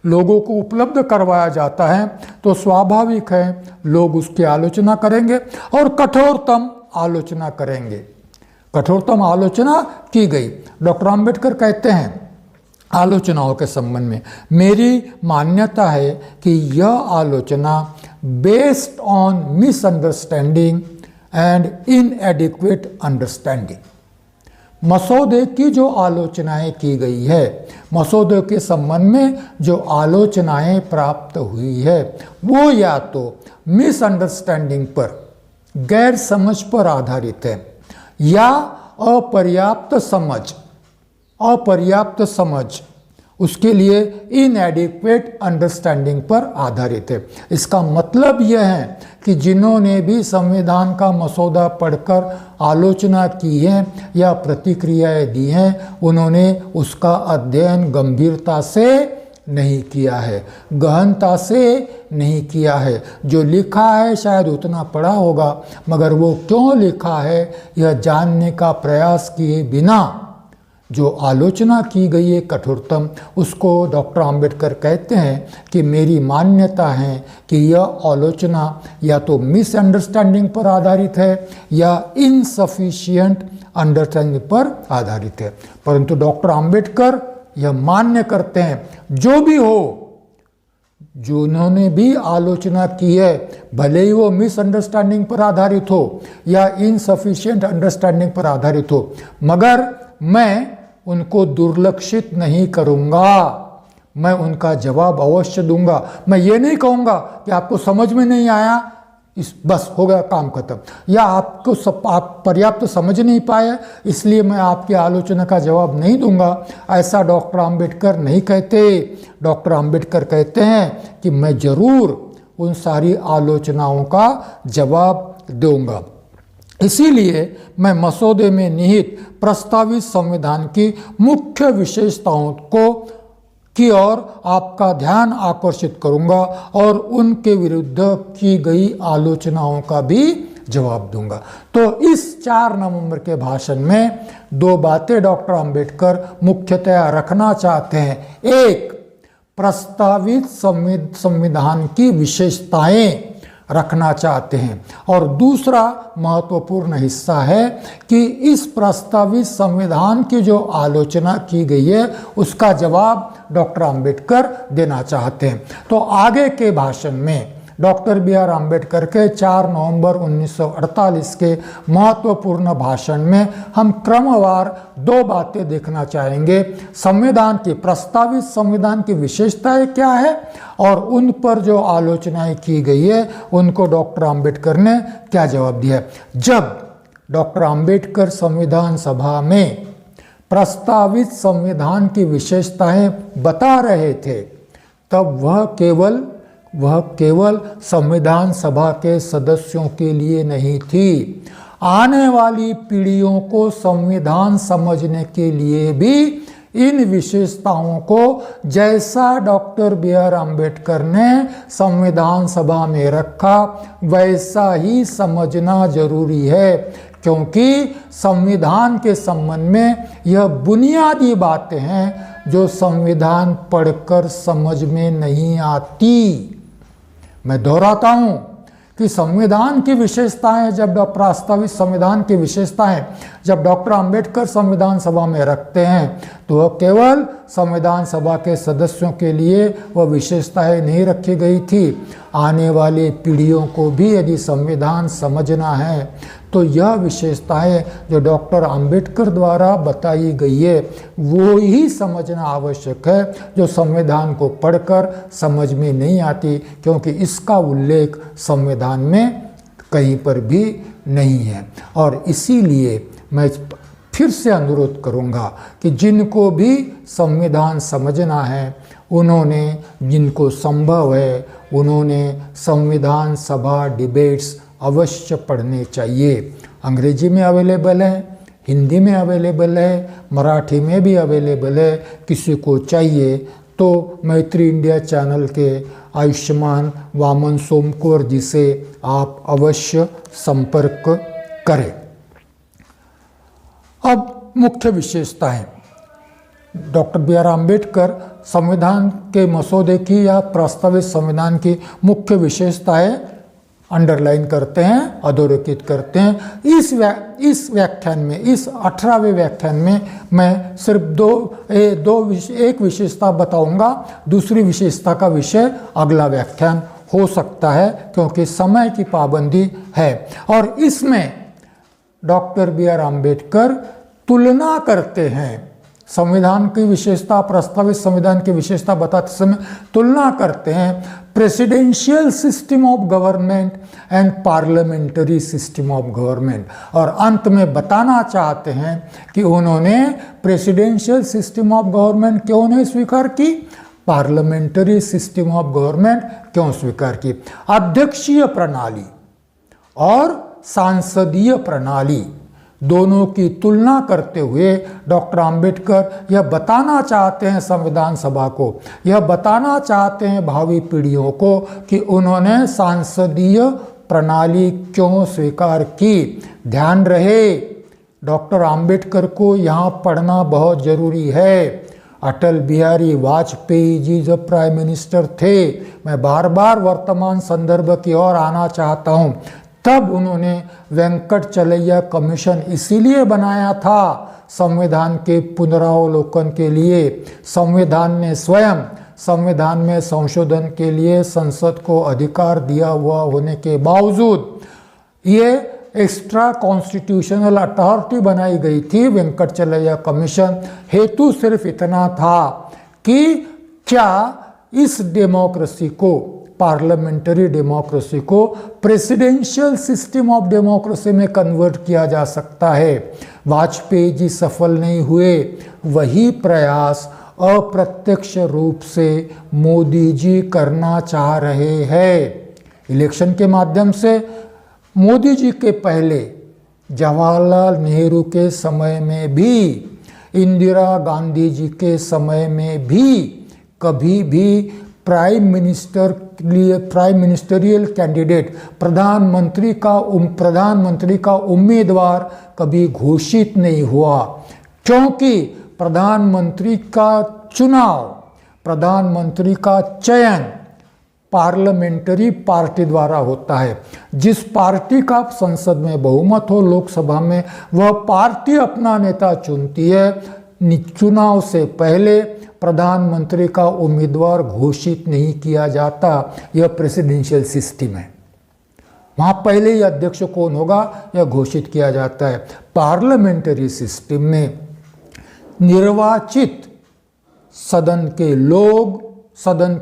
लोगों को उपलब्ध करवाया जाता है तो स्वाभाविक है लोग उसकी आलोचना करेंगे और कठोरतम आलोचना करेंगे। कठोरतम आलोचना की गई। डॉक्टर आम्बेडकर कहते हैं आलोचनाओं के संबंध में, मेरी मान्यता है कि यह आलोचना based on misunderstanding and इनएडिक्वेट understanding, मसौदे की जो आलोचनाएं की गई है, मसौदे के संबंध में जो आलोचनाएं प्राप्त हुई है, वो या तो मिसअंडरस्टैंडिंग पर, गैर समझ पर आधारित है, या अपर्याप्त समझ उसके लिए इनएडिक्वेट अंडरस्टैंडिंग पर आधारित है। इसका मतलब यह है कि जिन्होंने भी संविधान का मसौदा पढ़कर आलोचना की है या प्रतिक्रियाएं दी हैं, उन्होंने उसका अध्ययन गंभीरता से नहीं किया है, गहनता से नहीं किया है। जो लिखा है शायद उतना पढ़ा होगा, मगर वो क्यों लिखा है यह जानने का प्रयास किए बिना जो आलोचना की गई है कठोरतम, उसको डॉक्टर आम्बेडकर कहते हैं कि मेरी मान्यता है कि यह आलोचना या तो मिसअंडरस्टैंडिंग पर आधारित है या इनसफिशिएंट अंडरस्टैंडिंग पर आधारित है। परंतु डॉक्टर आम्बेडकर यह मान्य करते हैं, जो भी हो, जो उन्होंने भी आलोचना की है, भले ही वो मिसअंडरस्टैंडिंग पर आधारित हो या इनसफिशिएंट अंडरस्टैंडिंग पर आधारित हो, मगर मैं उनको दुर्लक्षित नहीं करूंगा, मैं उनका जवाब अवश्य दूंगा। मैं ये नहीं कहूंगा कि आपको समझ में नहीं आया, बस हो गया काम खत्म, या आप पर्याप्त समझ नहीं पाए इसलिए मैं आपकी आलोचना का जवाब नहीं दूंगा। ऐसा डॉक्टर आम्बेडकर नहीं कहते। डॉक्टर आम्बेडकर कहते हैं कि मैं जरूर उन सारी आलोचनाओं का जवाब दूंगा। इसीलिए मैं मसौदे में निहित प्रस्तावित संविधान की मुख्य विशेषताओं की ओर आपका ध्यान आकर्षित करूंगा और उनके विरुद्ध की गई आलोचनाओं का भी जवाब दूंगा। तो इस 4 नवंबर के भाषण में 2 बातें डॉक्टर आम्बेडकर मुख्यतया रखना चाहते हैं। एक, प्रस्तावित संविधान की विशेषताएं रखना चाहते हैं, और दूसरा महत्वपूर्ण हिस्सा है कि इस प्रस्तावित संविधान की जो आलोचना की गई है उसका जवाब डॉक्टर आम्बेडकर देना चाहते हैं। तो आगे के भाषण में डॉक्टर बी.आर. आम्बेडकर के 4 नवंबर 1948 के महत्वपूर्ण भाषण में हम क्रमवार 2 बातें देखना चाहेंगे। संविधान की, प्रस्तावित संविधान की विशेषताएं क्या है और उन पर जो आलोचनाएं की गई है उनको डॉक्टर आम्बेडकर ने क्या जवाब दिया। जब डॉक्टर आम्बेडकर संविधान सभा में प्रस्तावित संविधान की विशेषताएं बता रहे थे, तब वह केवल संविधान सभा के सदस्यों के लिए नहीं थी। आने वाली पीढ़ियों को संविधान समझने के लिए भी इन विशेषताओं को जैसा डॉक्टर बी आर अम्बेडकर ने संविधान सभा में रखा वैसा ही समझना जरूरी है, क्योंकि संविधान के संबंध में यह बुनियादी बातें हैं जो संविधान पढ़कर समझ में नहीं आती। मैं दोहराता हूं कि संविधान की विशेषताएं जब प्रास्ताविक संविधान की विशेषताएं जब डॉक्टर अंबेडकर संविधान सभा में रखते हैं तो वह केवल संविधान सभा के सदस्यों के लिए वह विशेषताएं नहीं रखी गई थी। आने वाले पीढ़ियों को भी यदि संविधान समझना है तो यह विशेषताएं जो डॉक्टर अंबेडकर द्वारा बताई गई है वो ही समझना आवश्यक है, जो संविधान को पढ़कर समझ में नहीं आती, क्योंकि इसका उल्लेख संविधान में कहीं पर भी नहीं है। और इसीलिए मैं फिर से अनुरोध करूंगा कि जिनको भी संविधान समझना है उन्होंने, जिनको संभव है उन्होंने संविधान सभा डिबेट्स अवश्य पढ़ने चाहिए। अंग्रेजी में अवेलेबल है, हिंदी में अवेलेबल है, मराठी में भी अवेलेबल है। किसी को चाहिए तो मैत्री इंडिया चैनल के आयुष्मान वामन सोमकुंवर जी से आप अवश्य संपर्क करें। अब मुख्य विशेषताएं। डॉक्टर बी आर अम्बेडकर संविधान के मसौदे की या प्रस्तावित संविधान की मुख्य विशेषताएं अंडरलाइन करते हैं, अधोरेखित करते हैं। इस व्याख्यान में, इस 18वें व्याख्यान में मैं सिर्फ एक विशेषता बताऊंगा। दूसरी विशेषता का विषय अगला व्याख्यान हो सकता है, क्योंकि समय की पाबंदी है। और इसमें डॉक्टर बी आर अम्बेडकर तुलना करते हैं संविधान की विशेषता, प्रस्तावित संविधान की विशेषता बताते समय तुलना करते हैं presidential system of government and parliamentary system of government. और अंत में बताना चाहते हैं कि उन्होंने प्रेसिडेंशियल सिस्टम ऑफ गवर्नमेंट क्यों नहीं स्वीकार की, पार्लियामेंट्री सिस्टम ऑफ गवर्नमेंट क्यों स्वीकार की। अध्यक्षीय प्रणाली और सांसदीय प्रणाली दोनों की तुलना करते हुए डॉक्टर अंबेडकर यह बताना चाहते हैं संविधान सभा को, यह बताना चाहते हैं भावी पीढ़ियों को कि उन्होंने सांसदीय प्रणाली क्यों स्वीकार की। ध्यान रहे, डॉक्टर अंबेडकर को यहाँ पढ़ना बहुत जरूरी है। अटल बिहारी वाजपेयी जी जब प्राइम मिनिस्टर थे, मैं बार बार वर्तमान संदर्भ की ओर आना चाहता हूँ, तब उन्होंने वेंकटचलैया कमीशन इसीलिए बनाया था संविधान के पुनरावलोकन के लिए। संविधान ने स्वयं संविधान में संशोधन के लिए संसद को अधिकार दिया हुआ होने के बावजूद ये एक्स्ट्रा कॉन्स्टिट्यूशनल अथॉरिटी बनाई गई थी वेंकटचलैया कमीशन। हेतु सिर्फ इतना था कि क्या इस डेमोक्रेसी को, पार्लियामेंट्री डेमोक्रेसी को प्रेसिडेंशियल सिस्टम ऑफ डेमोक्रेसी में कन्वर्ट किया जा सकता है। वाजपेयी जी सफल नहीं हुए, वही प्रयास अप्रत्यक्ष रूप से मोदी जी करना चाह रहे हैं। इलेक्शन के माध्यम से मोदी जी के पहले जवाहरलाल नेहरू के समय में भी, इंदिरा गांधी जी के समय में भी कभी भी प्राइम मिनिस्टरियल कैंडिडेट, प्रधानमंत्री का उम्मीदवार कभी घोषित नहीं हुआ, क्योंकि प्रधानमंत्री का चुनाव, प्रधानमंत्री का चयन पार्लियामेंट्री पार्टी द्वारा होता है। जिस पार्टी का संसद में बहुमत हो, लोकसभा में, वह पार्टी अपना नेता चुनती है। चुनाव से पहले प्रधानमंत्री का उम्मीदवार घोषित नहीं किया जाता। यह प्रेसिडेंशियल सिस्टम है, वहाँ पहले ही अध्यक्ष कौन होगा यह घोषित किया जाता है। पार्लियामेंट्री सिस्टम में निर्वाचित सदन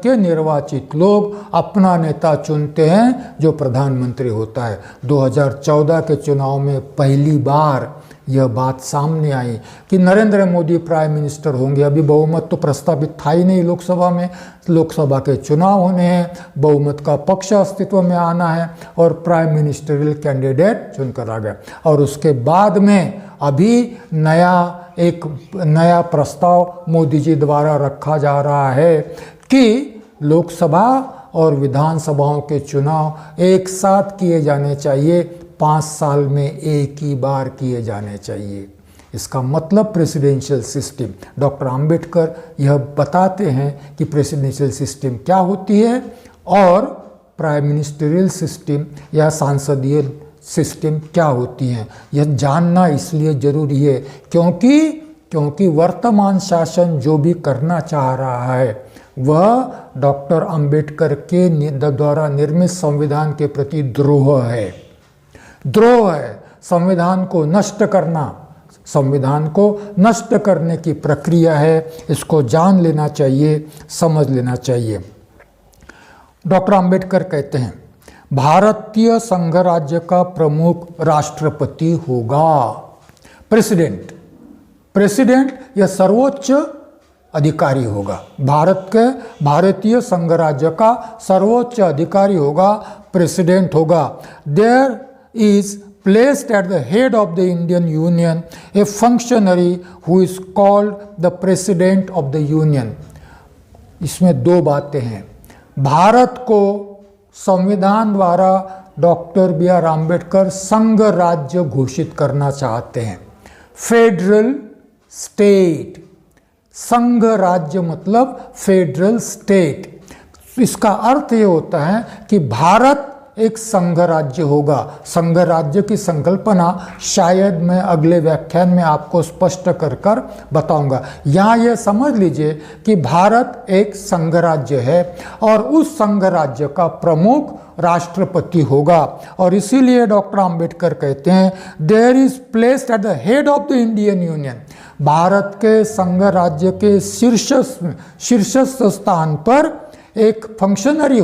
के निर्वाचित लोग अपना नेता चुनते हैं जो प्रधानमंत्री होता है। 2014 के चुनाव में पहली बार यह बात सामने आई कि नरेंद्र मोदी प्राइम मिनिस्टर होंगे। अभी बहुमत तो प्रस्तावित था ही नहीं लोकसभा में, लोकसभा के चुनाव होने हैं, बहुमत का पक्ष अस्तित्व में आना है और प्राइम मिनिस्टरियल कैंडिडेट चुनकर आ गया। और उसके बाद में अभी एक नया प्रस्ताव मोदी जी द्वारा रखा जा रहा है कि लोकसभा और विधानसभाओं के चुनाव एक साथ किए जाने चाहिए, 5 साल में एक ही बार किए जाने चाहिए। इसका मतलब प्रेसिडेंशियल सिस्टम, डॉक्टर अंबेडकर यह बताते हैं कि प्रेसिडेंशियल सिस्टम क्या होती है और प्राइम मिनिस्टरियल सिस्टम या सांसदीय सिस्टम क्या होती हैं। यह जानना इसलिए ज़रूरी है क्योंकि वर्तमान शासन जो भी करना चाह रहा है वह डॉक्टर अंबेडकर के द्वारा निर्मित संविधान के प्रति द्रोह है। संविधान को नष्ट करने की प्रक्रिया है। इसको जान लेना चाहिए, समझ लेना चाहिए। डॉक्टर अंबेडकर कहते हैं भारतीय संघ राज्य का प्रमुख राष्ट्रपति होगा। प्रेसिडेंट यह सर्वोच्च अधिकारी होगा। भारतीय संघ राज्य का सर्वोच्च अधिकारी होगा, प्रेसिडेंट होगा। There is placed at the head of the Indian Union a functionary who is called the President of the Union। इसमें 2 बातें हैं। भारत को संविधान द्वारा डॉक्टर बी.आर. आम्बेडकर संघ राज्य घोषित करना चाहते हैं। फेडरल स्टेट, संघ राज्य मतलब फेडरल स्टेट। इसका अर्थ ये होता है कि भारत एक संघ राज्य होगा। संघ राज्य की संकल्पना शायद मैं अगले व्याख्यान में आपको स्पष्ट कर बताऊंगा। यहाँ यह समझ लीजिए कि भारत एक संघ राज्य है और उस संघ राज्य का प्रमुख राष्ट्रपति होगा। और इसीलिए डॉक्टर अंबेडकर कहते हैं there is placed at the head of the Indian union. Bharat के संघ राज्य के शीर्षस्थ स्थान पर एक फंक्शनरी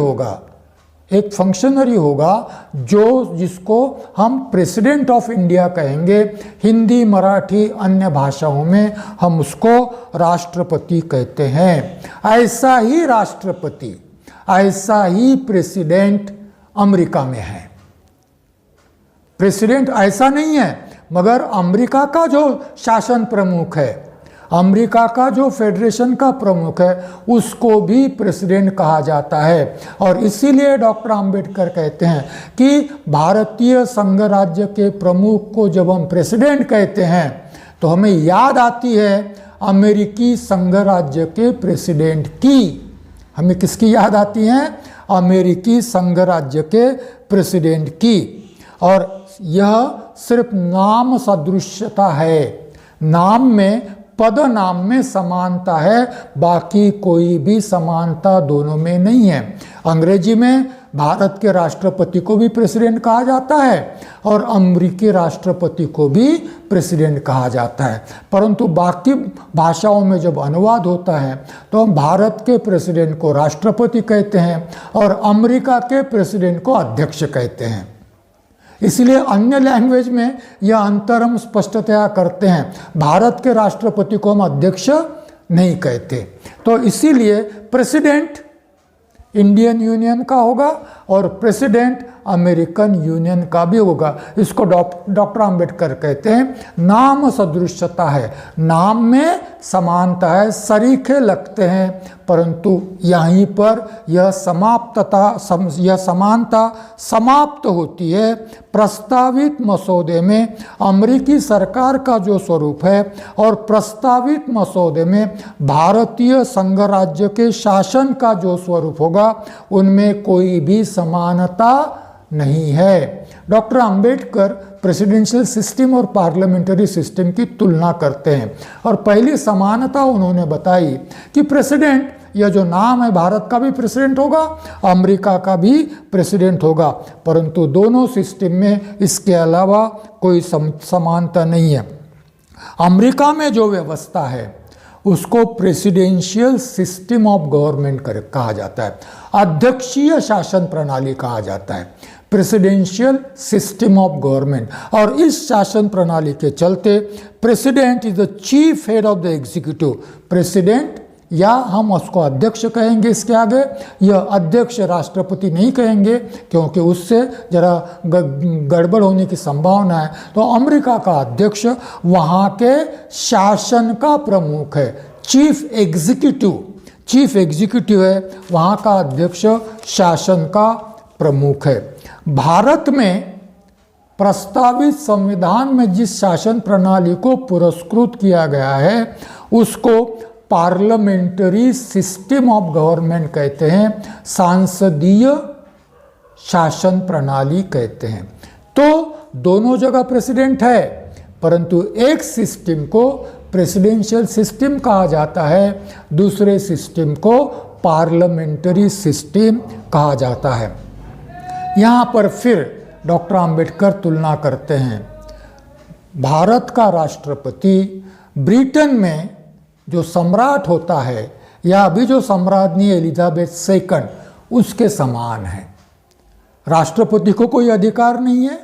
होगा जिसको हम प्रेसिडेंट ऑफ इंडिया कहेंगे। हिंदी, मराठी, अन्य भाषाओं में हम उसको राष्ट्रपति कहते हैं। ऐसा ही प्रेसिडेंट अमेरिका में है। प्रेसिडेंट ऐसा नहीं है, मगर अमेरिका का जो शासन प्रमुख है, अमेरिका का जो फेडरेशन का प्रमुख है, उसको भी प्रेसिडेंट कहा जाता है। और इसीलिए डॉक्टर अंबेडकर कहते हैं कि भारतीय संघ राज्य के प्रमुख को जब हम प्रेसिडेंट कहते हैं तो हमें याद आती है अमेरिकी संघ राज्य के प्रेसिडेंट की। हमें किसकी याद आती है? अमेरिकी संघ राज्य के प्रेसिडेंट की। और यह सिर्फ नाम सदृश्यता है, पद नाम में समानता है, बाकी कोई भी समानता दोनों में नहीं है। अंग्रेजी में भारत के राष्ट्रपति को भी प्रेसिडेंट कहा जाता है और अमेरिकी राष्ट्रपति को भी प्रेसिडेंट कहा जाता है, परंतु बाकी भाषाओं में जब अनुवाद होता है तो हम भारत के प्रेसिडेंट को राष्ट्रपति कहते हैं और अमेरिका के प्रेसिडेंट को अध्यक्ष कहते हैं। इसलिए अन्य लैंग्वेज में यह अंतर हम स्पष्टतया करते हैं। भारत के राष्ट्रपति को हम अध्यक्ष नहीं कहते। तो इसीलिए प्रेसिडेंट इंडियन यूनियन का होगा और प्रेसिडेंट अमेरिकन यूनियन का भी होगा। इसको डॉक्टर अंबेडकर कहते हैं नाम सदृश्यता है, नाम में समानता है, सरीखे लगते हैं, परंतु यहीं पर यह समानता समाप्त होती है। प्रस्तावित मसौदे में अमेरिकी सरकार का जो स्वरूप है और प्रस्तावित मसौदे में भारतीय संघ राज्य के शासन का जो स्वरूप होगा, उनमें कोई भी समानता नहीं है। डॉक्टर अंबेडकर प्रेसिडेंशियल सिस्टम और पार्लियामेंट्री सिस्टम की तुलना करते हैं और पहली समानता उन्होंने बताई कि प्रेसिडेंट, यह जो नाम है, भारत का भी प्रेसिडेंट होगा, अमेरिका का भी प्रेसिडेंट होगा, परंतु दोनों सिस्टम में इसके अलावा कोई समानता नहीं है। अमेरिका में जो व्यवस्था है उसको प्रेसिडेंशियल सिस्टम ऑफ गवर्नमेंट कहा जाता है, अध्यक्षीय शासन प्रणाली कहा जाता है। Presidential system of government. और इस शासन प्रणाली के चलते president is the chief head of the executive. President या हम उसको अध्यक्ष कहेंगे, इसके आगे यह अध्यक्ष राष्ट्रपति नहीं कहेंगे क्योंकि उससे जरा गड़बड़ होने की संभावना है। तो अमेरिका का अध्यक्ष वहाँ के शासन का प्रमुख है, चीफ एग्जीक्यूटिव। चीफ एग्जीक्यूटिव है, वहाँ का अध्यक्ष शासन का प्रमुख है। भारत में प्रस्तावित संविधान में जिस शासन प्रणाली को पुरस्कृत किया गया है उसको पार्लियामेंट्री सिस्टम ऑफ गवर्नमेंट कहते हैं, सांसदीय शासन प्रणाली कहते हैं। तो दोनों जगह प्रेसिडेंट है, परंतु एक सिस्टम को प्रेसिडेंशियल सिस्टम कहा जाता है, दूसरे सिस्टम को पार्लियामेंट्री सिस्टम कहा जाता है। यहाँ पर फिर डॉक्टर आम्बेडकर तुलना करते हैं। भारत का राष्ट्रपति ब्रिटेन में जो सम्राट होता है या अभी जो सम्राज्ञी एलिजाबेथ सेकंड उसके समान है। राष्ट्रपति को कोई अधिकार नहीं है,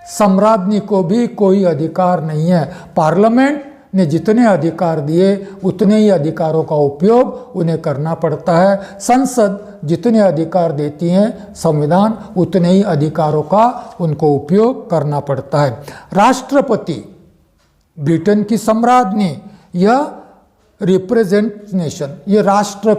सम्राज्ञी को भी कोई अधिकार नहीं है। पार्लियामेंट ने जितने अधिकार दिए उतने ही अधिकारों का उपयोग उन्हें करना पड़ता है। संसद जितने अधिकार देती हैं संविधान उतने ही अधिकारों का उनको उपयोग करना पड़ता है। राष्ट्रपति ब्रिटेन की सम्राज्ञी यह रिप्रेजेंट नेशन, ये राष्ट्र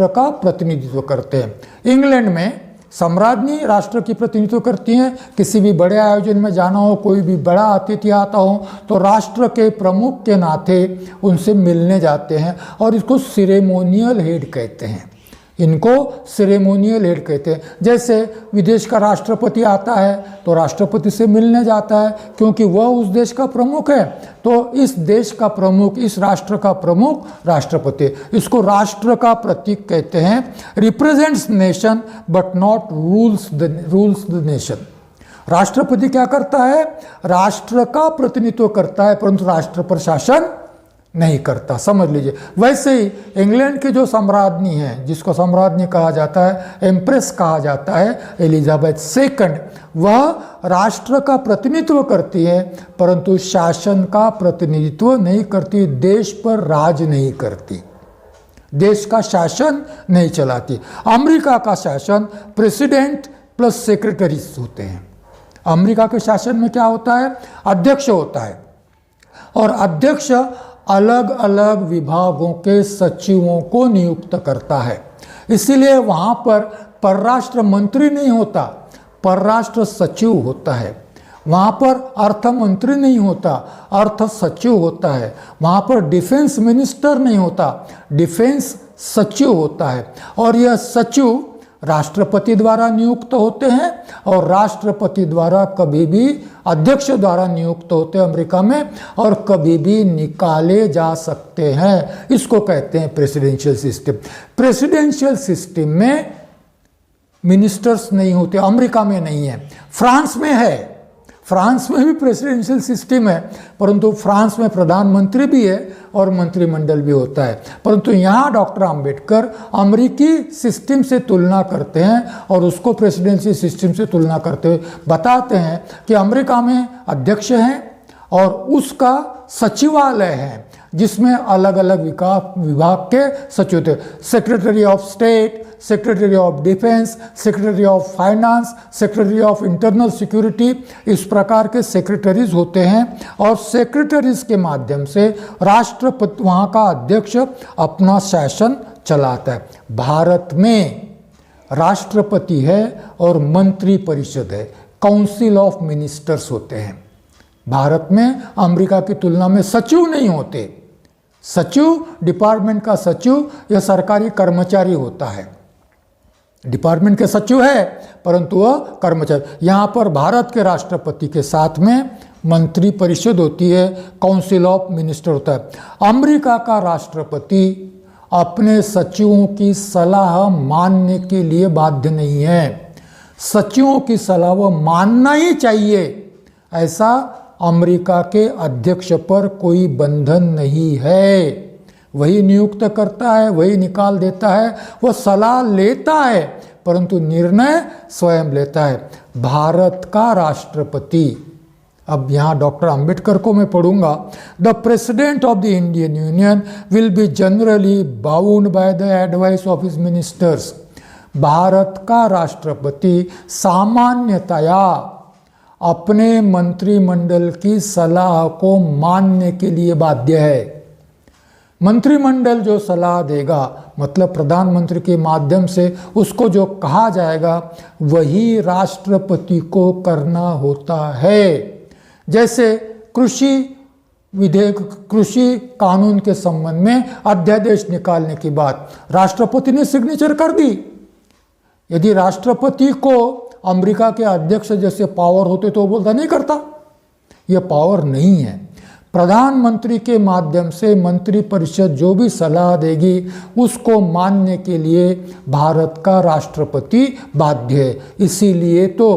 का प्रतिनिधित्व करते हैं। इंग्लैंड में सम्राज्ञी राष्ट्र की प्रतिनिधित्व करती हैं। किसी भी बड़े आयोजन में जाना हो, कोई भी बड़ा अतिथि आता हो तो राष्ट्र के प्रमुख के नाते उनसे मिलने जाते हैं और इसको सिरेमोनियल हेड कहते हैं। इनको सिरेमोनियल हेड कहते हैं। जैसे विदेश का राष्ट्रपति आता है तो राष्ट्रपति से मिलने जाता है क्योंकि वह उस देश का प्रमुख है, तो इस देश का प्रमुख, इस राष्ट्र का प्रमुख राष्ट्रपति। इसको राष्ट्र का प्रतीक कहते हैं। Represents nation but not rules the nation. राष्ट्रपति क्या करता है? राष्ट्र का प्रतिनिधित्व करता है परंतु राष्ट्र पर शासन नहीं करता, समझ लीजिए। वैसे ही इंग्लैंड की जो सम्राज्ञी है, जिसको सम्राज्ञी कहा जाता है, एम्प्रेस कहा जाता है, एलिजाबेथ सेकंड, वह राष्ट्र का प्रतिनिधित्व करती है परंतु शासन का प्रतिनिधित्व नहीं करती, देश पर राज नहीं करती, देश का शासन नहीं चलाती। अमेरिका का शासन प्रेसिडेंट प्लस सेक्रेटरीज होते हैं। अमेरिका के शासन में क्या होता है? अध्यक्ष होता है और अध्यक्ष अलग अलग विभागों के सचिवों को नियुक्त करता है। इसीलिए वहाँ पर परराष्ट्र मंत्री नहीं होता, परराष्ट्र सचिव होता है। वहाँ पर अर्थ मंत्री नहीं होता, अर्थ सचिव होता है। वहाँ पर डिफेंस मिनिस्टर नहीं होता, डिफेंस सचिव होता है। और यह सचिव राष्ट्रपति द्वारा नियुक्त होते हैं और राष्ट्रपति द्वारा कभी भी अध्यक्ष द्वारा नियुक्त होते हैं अमेरिका में, और कभी भी निकाले जा सकते हैं। इसको कहते हैं प्रेसिडेंशियल सिस्टम। प्रेसिडेंशियल सिस्टम में मिनिस्टर्स नहीं होते, अमेरिका में नहीं है। फ्रांस में है, फ्रांस में भी प्रेसिडेंशियल सिस्टम है परंतु फ्रांस में प्रधानमंत्री भी है और मंत्रिमंडल भी होता है। परंतु यहाँ डॉक्टर आम्बेडकर अमेरिकी सिस्टम से तुलना करते हैं और उसको प्रेसिडेंशियल सिस्टम से तुलना करते हुए बताते हैं कि अमेरिका में अध्यक्ष हैं और उसका सचिवालय है जिसमें अलग अलग विभाग के सचिव थे। Secretary of state, secretary of defence, secretary of finance, secretary of internal security, इस प्रकार के सेक्रेटरीज होते हैं और सेक्रेटरीज के माध्यम से राष्ट्रपति, वहाँ का अध्यक्ष अपना शासन चलाता है। भारत में राष्ट्रपति है और मंत्री परिषद है, काउंसिल ऑफ मिनिस्टर्स होते हैं। भारत में अमेरिका की तुलना में सचिव नहीं होते। सचिव, डिपार्टमेंट का सचिव यह सरकारी कर्मचारी होता है, डिपार्टमेंट के सचिव है परंतु वह कर्मचारी। यहाँ पर भारत के राष्ट्रपति के साथ में मंत्री परिषद होती है, काउंसिल ऑफ मिनिस्टर होता है। अमेरिका का राष्ट्रपति अपने सचिवों की सलाह मानने के लिए बाध्य नहीं है, सचिवों की सलाह वह मानना ही चाहिए, ऐसा अमेरिका के अध्यक्ष पर कोई बंधन नहीं है। वही नियुक्त करता है, वही निकाल देता है, वह सलाह लेता है परंतु निर्णय स्वयं लेता है। भारत का राष्ट्रपति, अब यहाँ डॉक्टर अंबेडकर को मैं पढ़ूंगा, the president of the Indian union will be generally bound by the advice of his ministers. Bharat का राष्ट्रपति सामान्यतया अपने मंत्रिमंडल की सलाह को मानने के लिए बाध्य है। मंत्रिमंडल जो सलाह देगा, मतलब प्रधानमंत्री के माध्यम से उसको जो कहा जाएगा वही राष्ट्रपति को करना होता है। जैसे कृषि विधेयक, कृषि कानून के संबंध में अध्यादेश निकालने की बात राष्ट्रपति ने सिग्नेचर कर दी। यदि राष्ट्रपति को अमेरिका के अध्यक्ष जैसे पावर होते तो वो बोलता नहीं करता, यह पावर नहीं है। प्रधानमंत्री के माध्यम से मंत्रिपरिषद जो भी सलाह देगी उसको मानने के लिए भारत का राष्ट्रपति बाध्य है। इसीलिए तो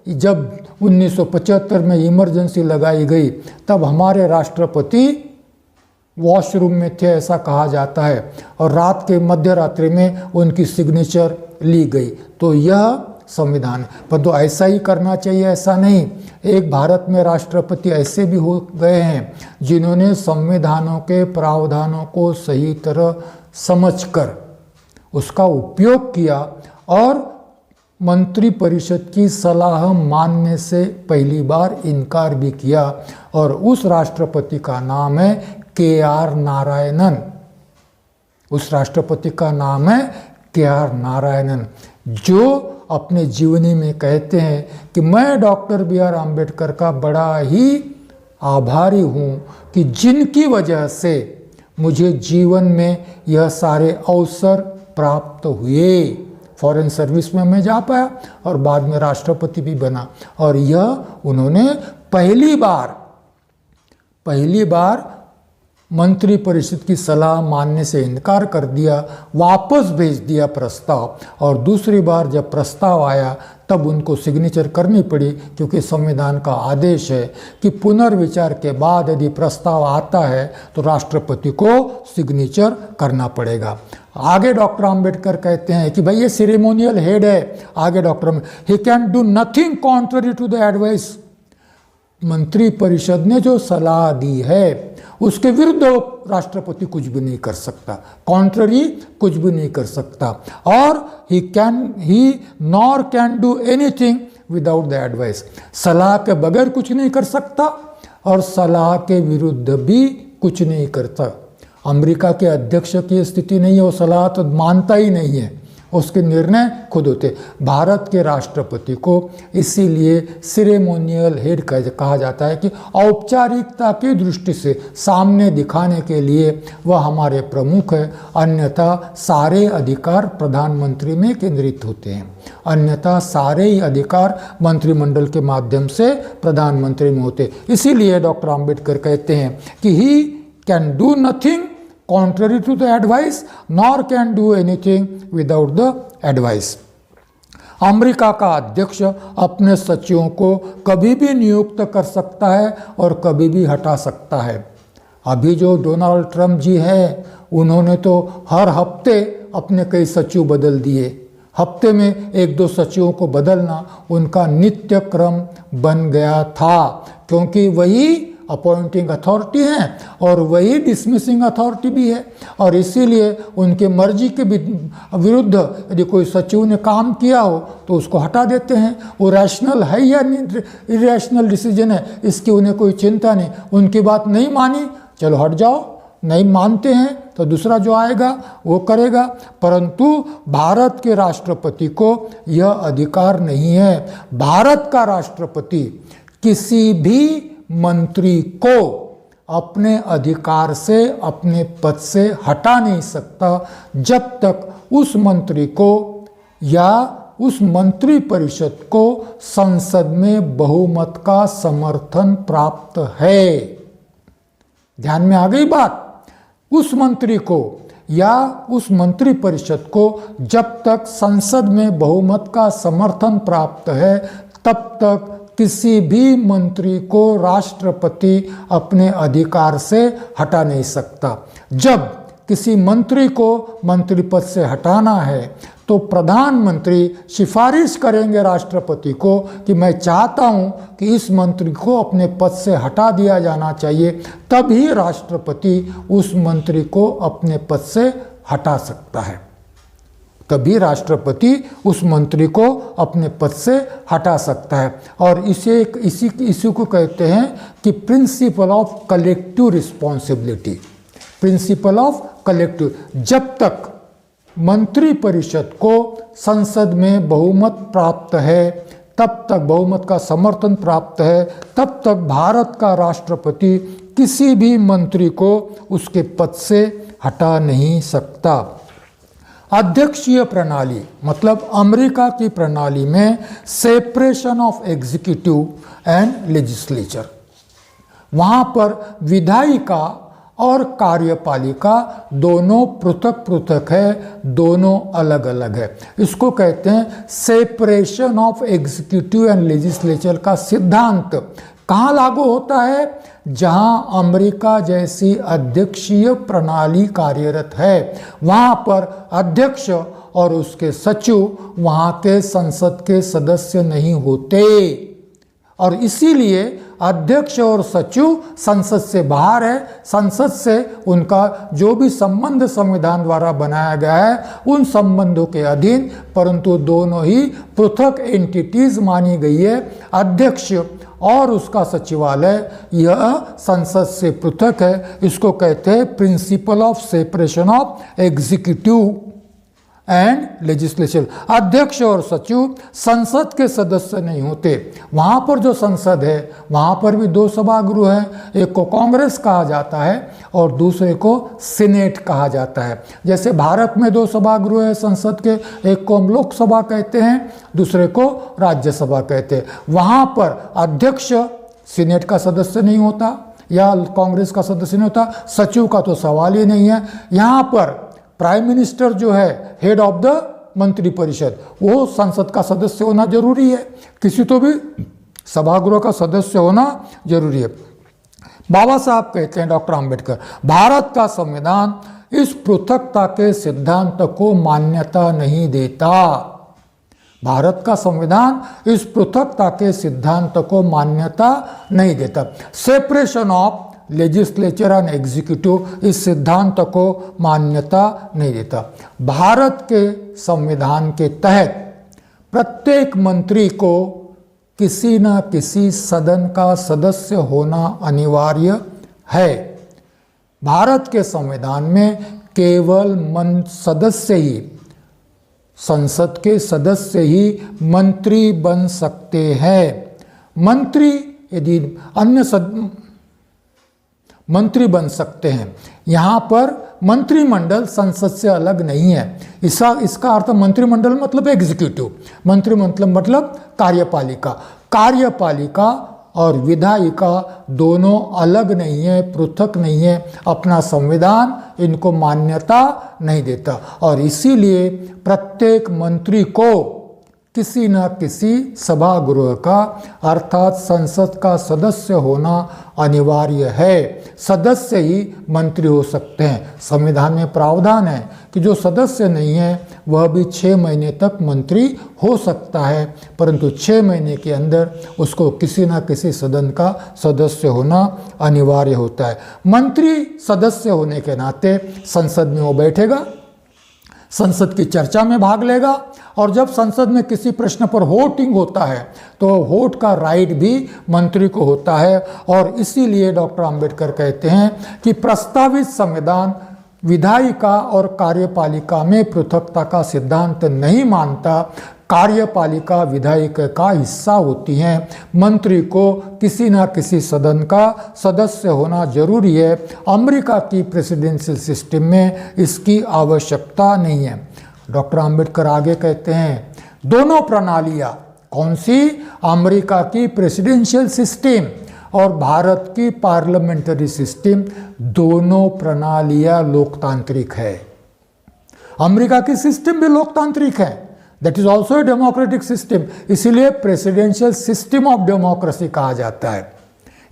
जब 1975 में इमरजेंसी लगाई गई तब हमारे राष्ट्रपति वॉशरूम में थे ऐसा कहा जाता है, और रात के मध्य रात्रि में उनकी सिग्नेचर ली गई। तो यह संविधान है, परंतु ऐसा ही करना चाहिए ऐसा नहीं। एक भारत में राष्ट्रपति ऐसे भी हो गए हैं जिन्होंने संविधानों के प्रावधानों को सही तरह समझकर उसका उपयोग किया और मंत्रिपरिषद की सलाह मानने से पहली बार इनकार भी किया, और उस राष्ट्रपति का नाम है KR नारायणन। उस राष्ट्रपति का नाम है KR नारायणन, जो अपने जीवनी में कहते हैं कि मैं डॉक्टर BR अम्बेडकर का बड़ा ही आभारी हूँ कि जिनकी वजह से मुझे जीवन में यह सारे अवसर प्राप्त हुए। फॉरेन सर्विस में मैं जा पाया और बाद में राष्ट्रपति भी बना, और यह उन्होंने पहली बार मंत्रिपरिषद की सलाह मानने से इनकार कर दिया, वापस भेज दिया प्रस्ताव, और दूसरी बार जब प्रस्ताव आया तब उनको सिग्नेचर करनी पड़ी, क्योंकि संविधान का आदेश है कि पुनर्विचार के बाद यदि प्रस्ताव आता है तो राष्ट्रपति को सिग्नेचर करना पड़ेगा। आगे डॉक्टर अंबेडकर कहते हैं कि भाई ये सेरेमोनियल हेड है। आगे doctor, he can do nothing contrary to the advice. मंत्रिपरिषद ने जो सलाह दी है उसके विरुद्ध राष्ट्रपति कुछ भी नहीं कर सकता, कॉन्ट्ररी कुछ भी नहीं कर सकता, और ही nor can do anything without the advice. सलाह के बगैर कुछ नहीं कर सकता और सलाह के विरुद्ध भी कुछ नहीं करता। अमेरिका के अध्यक्ष की स्थिति नहीं है, वो सलाह तो मानता ही नहीं है, उसके निर्णय खुद होते। भारत के राष्ट्रपति को इसीलिए सेरेमोनियल हेड कहा जाता है कि औपचारिकता की दृष्टि से सामने दिखाने के लिए वह हमारे प्रमुख है, अन्यथा सारे अधिकार प्रधानमंत्री में केंद्रित होते हैं। अन्यथा सारे ही अधिकार मंत्रिमंडल के माध्यम से प्रधानमंत्री में होते। इसीलिए डॉक्टर अंबेडकर कहते हैं कि ही can do nothing contrary to the advice nor can do anything without the advice। America का अध्यक्ष अपने सचिवों को कभी भी नियुक्त कर सकता है और कभी भी हटा सकता है। अभी जो डोनाल्ड ट्रंप जी हैं उन्होंने तो हर हफ्ते अपने कई सचिव बदल दिए। हफ्ते में 1-2 सचिवों को बदलना उनका नित्य क्रम बन गया था, क्योंकि वही अपॉइंटिंग अथॉरिटी हैं और वही डिसमिसिंग अथॉरिटी भी है, और इसीलिए उनके मर्जी के विरुद्ध यदि कोई सचिव ने काम किया हो तो उसको हटा देते हैं। वो रैशनल है या इरेशनल डिसीजन है इसकी उन्हें कोई चिंता नहीं। उनकी बात नहीं मानी, चलो हट जाओ, नहीं मानते हैं तो दूसरा जो आएगा वो करेगा। परंतु भारत के राष्ट्रपति को यह अधिकार नहीं है। भारत का राष्ट्रपति किसी भी मंत्री को अपने अधिकार से, अपने पद से हटा नहीं सकता जब तक उस मंत्री को या उस मंत्रिपरिषद को संसद में बहुमत का समर्थन प्राप्त है। ध्यान में आ गई बात। उस मंत्री को या उस मंत्रिपरिषद को जब तक संसद में बहुमत का समर्थन प्राप्त है तब तक किसी भी मंत्री को राष्ट्रपति अपने अधिकार से हटा नहीं सकता। जब किसी मंत्री को मंत्री पद से हटाना है तो प्रधानमंत्री सिफारिश करेंगे राष्ट्रपति को कि मैं चाहता हूं कि इस मंत्री को अपने पद से हटा दिया जाना चाहिए, तभी राष्ट्रपति उस मंत्री को अपने पद से हटा सकता है, तभी राष्ट्रपति उस मंत्री को अपने पद से हटा सकता है। और इसी को कहते हैं कि principle of collective responsibility, principle of collective. जब तक मंत्रिपरिषद को संसद में बहुमत प्राप्त है, तब तक बहुमत का समर्थन प्राप्त है, तब तक भारत का राष्ट्रपति किसी भी मंत्री को उसके पद से हटा नहीं सकता। अध्यक्षीय प्रणाली मतलब अमेरिका की प्रणाली में separation of executive and legislature, वहाँ पर विधायिका और कार्यपालिका दोनों पृथक पृथक है, दोनों अलग अलग है। इसको कहते हैं separation of executive and legislature का सिद्धांत कहाँ लागू होता है? जहां अमेरिका जैसी अध्यक्षीय प्रणाली कार्यरत है, वहां पर अध्यक्ष और उसके सचिव वहां के संसद के सदस्य नहीं होते, और इसीलिए अध्यक्ष और सचिव संसद से बाहर है। संसद से उनका जो भी संबंध संविधान द्वारा बनाया गया है उन संबंधों के अधीन, परंतु दोनों ही पृथक एंटिटीज मानी गई है। अध्यक्ष और उसका सचिवालय यह संसद से पृथक है। इसको कहते हैं principle of separation of executive and legislature. अध्यक्ष और सचिव संसद के सदस्य नहीं होते। वहाँ पर जो संसद है वहाँ पर भी दो सभागृह हैं, एक को कांग्रेस कहा जाता है और दूसरे को सीनेट कहा जाता है। जैसे भारत में दो सभागृह है संसद के, एक को हम लोकसभा कहते हैं, दूसरे को राज्यसभा कहते हैं। वहाँ पर अध्यक्ष सीनेट का सदस्य नहीं होता या कांग्रेस का सदस्य नहीं होता, सचिव का तो सवाल ही नहीं है। यहाँ पर प्राइम मिनिस्टर जो है हेड ऑफ द मंत्रिपरिषद, वो संसद का सदस्य होना जरूरी है, किसी तो भी सभागृह का सदस्य होना जरूरी है। बाबा साहब कहते हैं, डॉक्टर अंबेडकर, भारत का संविधान इस पृथकता के सिद्धांत को मान्यता नहीं देता। भारत का संविधान इस पृथकता के सिद्धांत को मान्यता नहीं देता। Separation of legislature and executive इस सिद्धांत को मान्यता नहीं देता। भारत के संविधान के तहत प्रत्येक मंत्री को किसी न किसी सदन का सदस्य होना अनिवार्य है। भारत के संविधान में केवल सदस्य ही, संसद के सदस्य ही मंत्री बन सकते हैं। मंत्री यदि अन्य मंत्री बन सकते हैं। यहाँ पर मंत्रिमंडल संसद से अलग नहीं है। इसका अर्थ मंत्रिमंडल मतलब एग्जीक्यूटिव, मंत्रिमंडल मतलब कार्यपालिका। कार्यपालिका और विधायिका दोनों अलग नहीं है, पृथक नहीं है। अपना संविधान इनको मान्यता नहीं देता और इसीलिए प्रत्येक मंत्री को किसी न किसी सभागृह का अर्थात संसद का सदस्य होना अनिवार्य है। सदस्य ही मंत्री हो सकते हैं। संविधान में प्रावधान है कि जो सदस्य नहीं है वह भी 6 महीने तक मंत्री हो सकता है, परंतु 6 महीने के अंदर उसको किसी न किसी सदन का सदस्य होना अनिवार्य होता है। मंत्री सदस्य होने के नाते संसद में वो बैठेगा, संसद की चर्चा में भाग लेगा, और जब संसद में किसी प्रश्न पर वोटिंग होता है तो वोट का राइट भी मंत्री को होता है। और इसीलिए डॉक्टर अंबेडकर कहते हैं कि प्रस्तावित संविधान विधायिका और कार्यपालिका में पृथकता का सिद्धांत नहीं मानता। कार्यपालिका विधायिका का हिस्सा होती हैं। मंत्री को किसी न किसी सदन का सदस्य होना जरूरी है। अमेरिका की प्रेसिडेंशियल सिस्टम में इसकी आवश्यकता नहीं है। डॉक्टर अंबेडकर आगे कहते हैं, दोनों प्रणालियाँ, कौन सी? अमेरिका की प्रेसिडेंशियल सिस्टम और भारत की पार्लियामेंट्री सिस्टम, दोनों प्रणालियाँ लोकतांत्रिक है। अमेरिका की सिस्टम भी लोकतांत्रिक है, that is also a democratic system, इसीलिए प्रेसिडेंशियल सिस्टम ऑफ डेमोक्रेसी कहा जाता है।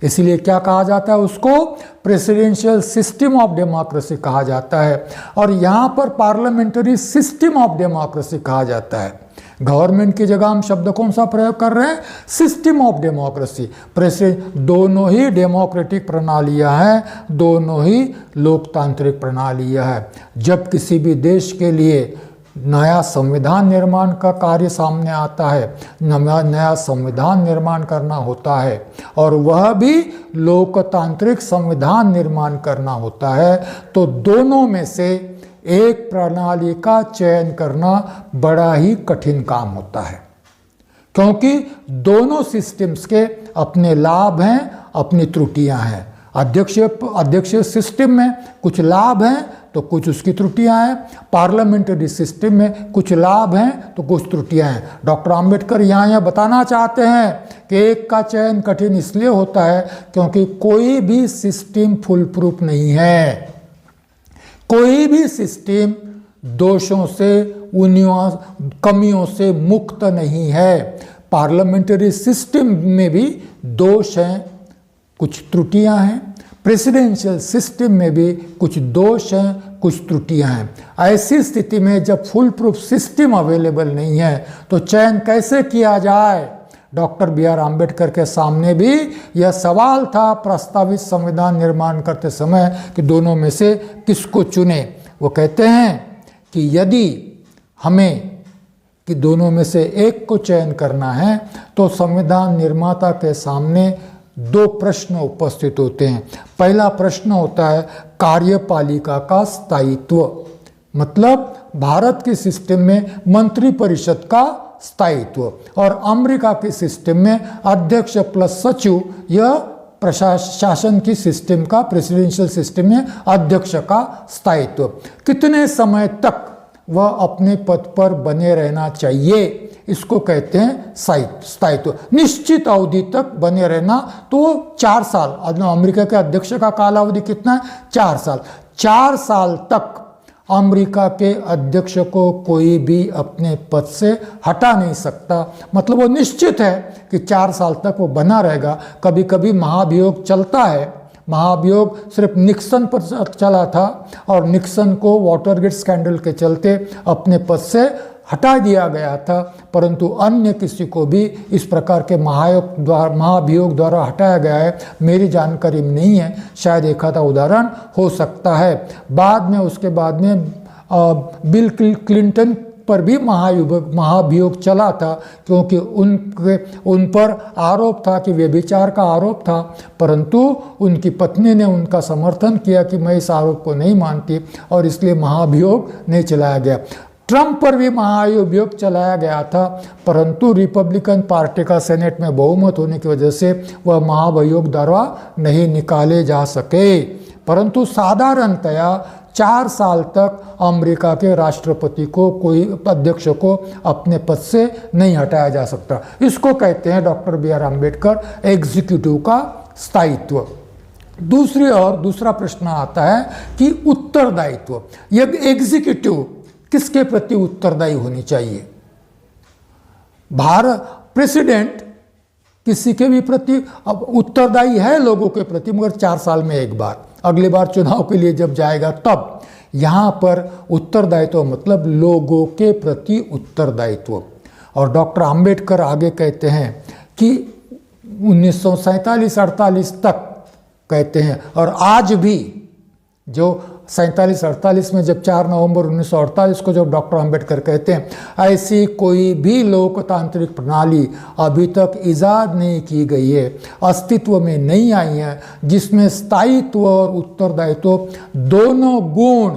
इसलिए क्या कहा जाता है, उसको प्रेसिडेंशियल सिस्टम ऑफ डेमोक्रेसी कहा जाता है। और यहाँ पर पार्लियामेंट्री सिस्टम ऑफ डेमोक्रेसी कहा जाता है। गवर्नमेंट की जगह हम शब्द कौन सा प्रयोग कर रहे हैं, सिस्टम ऑफ डेमोक्रेसी। दोनों ही डेमोक्रेटिक प्रणालियां हैं, दोनों ही लोकतांत्रिक प्रणालियां हैं। जब किसी भी देश के लिए नया संविधान निर्माण का कार्य सामने आता है, नया संविधान निर्माण करना होता है, और वह भी लोकतांत्रिक संविधान निर्माण करना होता है, तो दोनों में से एक प्रणाली का चयन करना बड़ा ही कठिन काम होता है, क्योंकि दोनों सिस्टम्स के अपने लाभ हैं, अपनी त्रुटियां हैं। अध्यक्षीय सिस्टम में कुछ लाभ हैं तो कुछ उसकी त्रुटियां हैं, पार्लियामेंट्री सिस्टम में कुछ लाभ हैं तो कुछ त्रुटियां हैं। डॉक्टर आम्बेडकर यह बताना चाहते हैं कि एक का चयन कठिन इसलिए होता है क्योंकि कोई भी सिस्टम फुल प्रूफ नहीं है। कोई भी सिस्टम दोषों से, कमियों से मुक्त नहीं है। पार्लियामेंट्री सिस्टम में भी दोष हैं, कुछ त्रुटियां हैं। प्रेसिडेंशियल सिस्टम में भी कुछ दोष हैं, कुछ त्रुटियां हैं। ऐसी स्थिति में जब फुल प्रूफ सिस्टम अवेलेबल नहीं है तो चयन कैसे किया जाए? Doctor B R. आम्बेडकर के सामने भी यह सवाल था प्रस्तावित संविधान निर्माण करते समय कि दोनों में से किसको चुने। वो कहते हैं कि यदि हमें कि दोनों में से एक को चयन करना है तो संविधान निर्माता के सामने दो प्रश्न उपस्थित होते हैं। पहला प्रश्न होता है कार्यपालिका का स्थायित्व, मतलब भारत के सिस्टम में मंत्रिपरिषद का स्थायित्व, और अमेरिका के सिस्टम में अध्यक्ष प्लस सचिव, यह प्रशासन की सिस्टम का, प्रेसिडेंशियल सिस्टम में अध्यक्ष का स्थायित्व। कितने समय तक वह अपने पद पर बने रहना चाहिए, इसको कहते हैं स्थायित्व। निश्चित अवधि तक बने रहना तो 4 साल, अमेरिका के अध्यक्ष का कालावधि कितना है, 4 साल। 4 साल तक अमेरिका के अध्यक्ष को कोई भी अपने पद से हटा नहीं सकता, मतलब वो निश्चित है कि 4 साल तक वो बना रहेगा। कभी कभी महाभियोग चलता है, महाभियोग सिर्फ निक्सन पर चला था और निक्सन को वाटरगेट स्कैंडल के चलते अपने पद से हटा दिया गया था, परंतु अन्य किसी को भी इस प्रकार के महाभियोग द्वारा हटाया गया है मेरी जानकारी में नहीं है। शायद एक आधा उदाहरण हो सकता है। बाद में उसके बाद में बिल क्लिंटन पर भी महाभियोग चला था, क्योंकि उन पर आरोप था कि व्यभिचार का आरोप था, परंतु उनकी पत्नी ने उनका समर्थन किया कि मैं इस आरोप को नहीं मानती, और इसलिए महाभियोग नहीं चलाया गया। ट्रंप पर भी महाभियोग चलाया गया था, परंतु रिपब्लिकन पार्टी का सेनेट में बहुमत होने की वजह से वह महाभियोग द्वारा नहीं निकाले जा सके। परंतु साधारणतया 4 साल तक अमेरिका के राष्ट्रपति को, कोई अध्यक्ष को अपने पद से नहीं हटाया जा सकता। इसको कहते हैं डॉक्टर बी.आर. आम्बेडकर एग्जीक्यूटिव का स्थायित्व। दूसरी ओर दूसरा प्रश्न आता है कि उत्तरदायित्व। यह एग्जीक्यूटिव किसके प्रति उत्तरदायी होनी चाहिए? प्रेसिडेंट किसी के भी प्रति अब उत्तरदायी है, लोगों के प्रति, मगर 4 साल में एक बार, अगली बार चुनाव के लिए जब जाएगा तब। यहाँ पर उत्तरदायित्व मतलब लोगों के प्रति उत्तरदायित्व। और डॉक्टर आम्बेडकर आगे कहते हैं कि 1947-48 तक कहते हैं, और आज भी जो 47-48 में जब 4 नवंबर 1948 को जब डॉक्टर आम्बेडकर कहते हैं ऐसी कोई भी लोकतांत्रिक प्रणाली अभी तक ईजाद नहीं की गई है, अस्तित्व में नहीं आई है, जिसमें स्थायित्व और उत्तरदायित्व दोनों गुण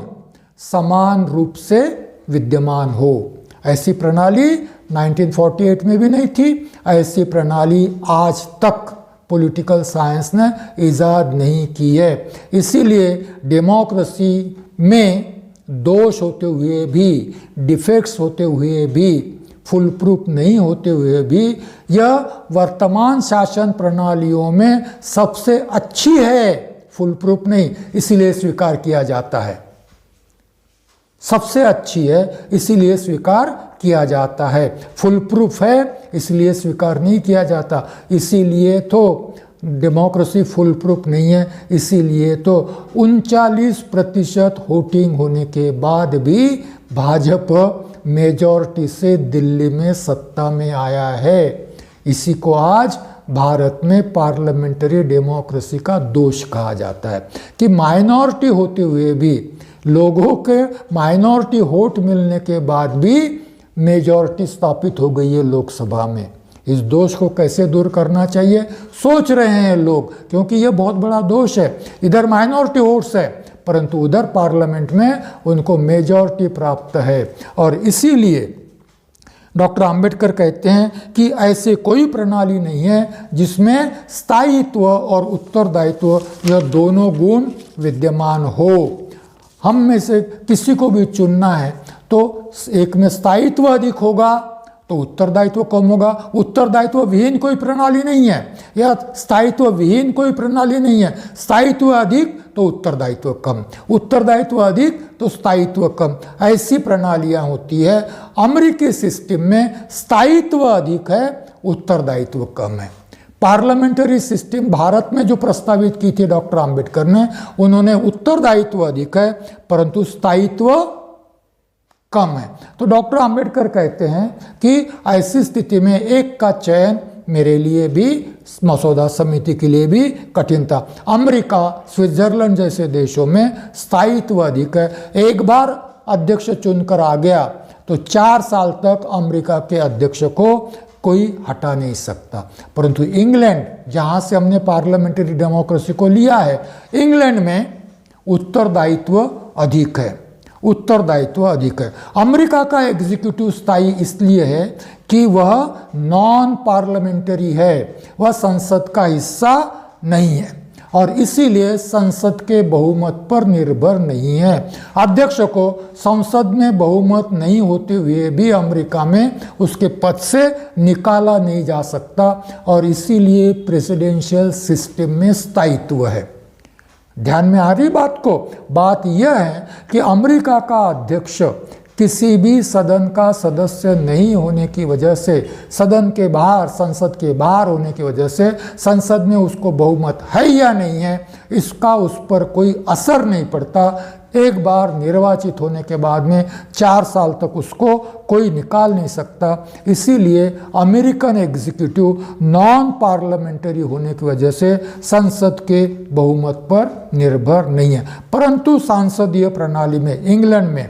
समान रूप से विद्यमान हो। ऐसी प्रणाली 1948 में भी नहीं थी, ऐसी प्रणाली आज तक पॉलिटिकल साइंस ने ईजाद नहीं की है। इसीलिए डेमोक्रेसी में दोष होते हुए भी, डिफेक्ट्स होते हुए भी, फुल प्रूफ नहीं होते हुए भी यह वर्तमान शासन प्रणालियों में सबसे अच्छी है। फुल प्रूफ नहीं, इसीलिए स्वीकार किया जाता है। सबसे अच्छी है इसीलिए स्वीकार किया जाता है। फुल प्रूफ है इसलिए स्वीकार नहीं किया जाता। इसीलिए तो डेमोक्रेसी फुल प्रूफ नहीं है। इसीलिए तो 39% वोटिंग होने के बाद भी भाजपा मेजॉरिटी से दिल्ली में सत्ता में आया है। इसी को आज भारत में पार्लियामेंट्री डेमोक्रेसी का दोष कहा जाता है कि माइनॉरिटी होते हुए भी, लोगों के माइनॉरिटी वोट मिलने के बाद भी मेजॉरिटी स्थापित हो गई है लोकसभा में। इस दोष को कैसे दूर करना चाहिए सोच रहे हैं लोग, क्योंकि यह बहुत बड़ा दोष है। इधर माइनॉरिटी वोट्स है परंतु उधर पार्लियामेंट में उनको मेजॉरिटी प्राप्त है। और इसीलिए डॉक्टर अंबेडकर कहते हैं कि ऐसे कोई प्रणाली नहीं है जिसमें स्थायित्व और उत्तरदायित्व यह दोनों गुण विद्यमान हो। हम में से किसी को भी चुनना है तो एक में स्थायित्व अधिक होगा तो उत्तरदायित्व कम होगा। उत्तरदायित्व विहीन कोई प्रणाली नहीं है, या स्थायित्व विहीन कोई प्रणाली नहीं है। स्थायित्व अधिक तो उत्तरदायित्व कम, उत्तरदायित्व अधिक तो स्थायित्व कम, ऐसी प्रणालियां होती है। अमेरिकी सिस्टम में स्थायित्व अधिक है, उत्तरदायित्व कम है। पार्लियामेंट्री सिस्टम भारत में जो प्रस्तावित की थी डॉक्टर अंबेडकर ने, उन्होंने उत्तरदायित्व अधिक है परंतु स्थायित्व कम है। तो डॉक्टर अंबेडकर कहते हैं कि ऐसी स्थिति में एक का चयन मेरे लिए भी, मसौदा समिति के लिए भी कठिन था। अमेरिका, स्विट्जरलैंड जैसे देशों में स्थायित्व अधिक है। एक बार अध्यक्ष चुनकर आ गया तो 4 साल तक अमेरिका के अध्यक्ष को कोई हटा नहीं सकता। परंतु इंग्लैंड, जहां से हमने पार्लियामेंट्री डेमोक्रेसी को लिया है, इंग्लैंड में उत्तरदायित्व अधिक है, उत्तरदायित्व अधिक है। अमेरिका का एग्जीक्यूटिव स्थायी इसलिए है कि वह नॉन पार्लियामेंट्री है, वह संसद का हिस्सा नहीं है और इसीलिए संसद के बहुमत पर निर्भर नहीं है। अध्यक्ष को संसद में बहुमत नहीं होते हुए भी अमेरिका में उसके पद से निकाला नहीं जा सकता और इसीलिए प्रेसिडेंशियल सिस्टम में स्थायित्व है। ध्यान में आ रही बात को? बात यह है कि अमेरिका का अध्यक्ष किसी भी सदन का सदस्य नहीं होने की वजह से, सदन के बाहर, संसद के बाहर होने की वजह से, संसद में उसको बहुमत है या नहीं है इसका उस पर कोई असर नहीं पड़ता। एक बार निर्वाचित होने के बाद में 4 साल तक उसको कोई निकाल नहीं सकता। इसीलिए अमेरिकन एग्जीक्यूटिव नॉन पार्लियामेंट्री होने की वजह से संसद के बहुमत पर निर्भर नहीं है। परंतु सांसदीय प्रणाली में इंग्लैंड में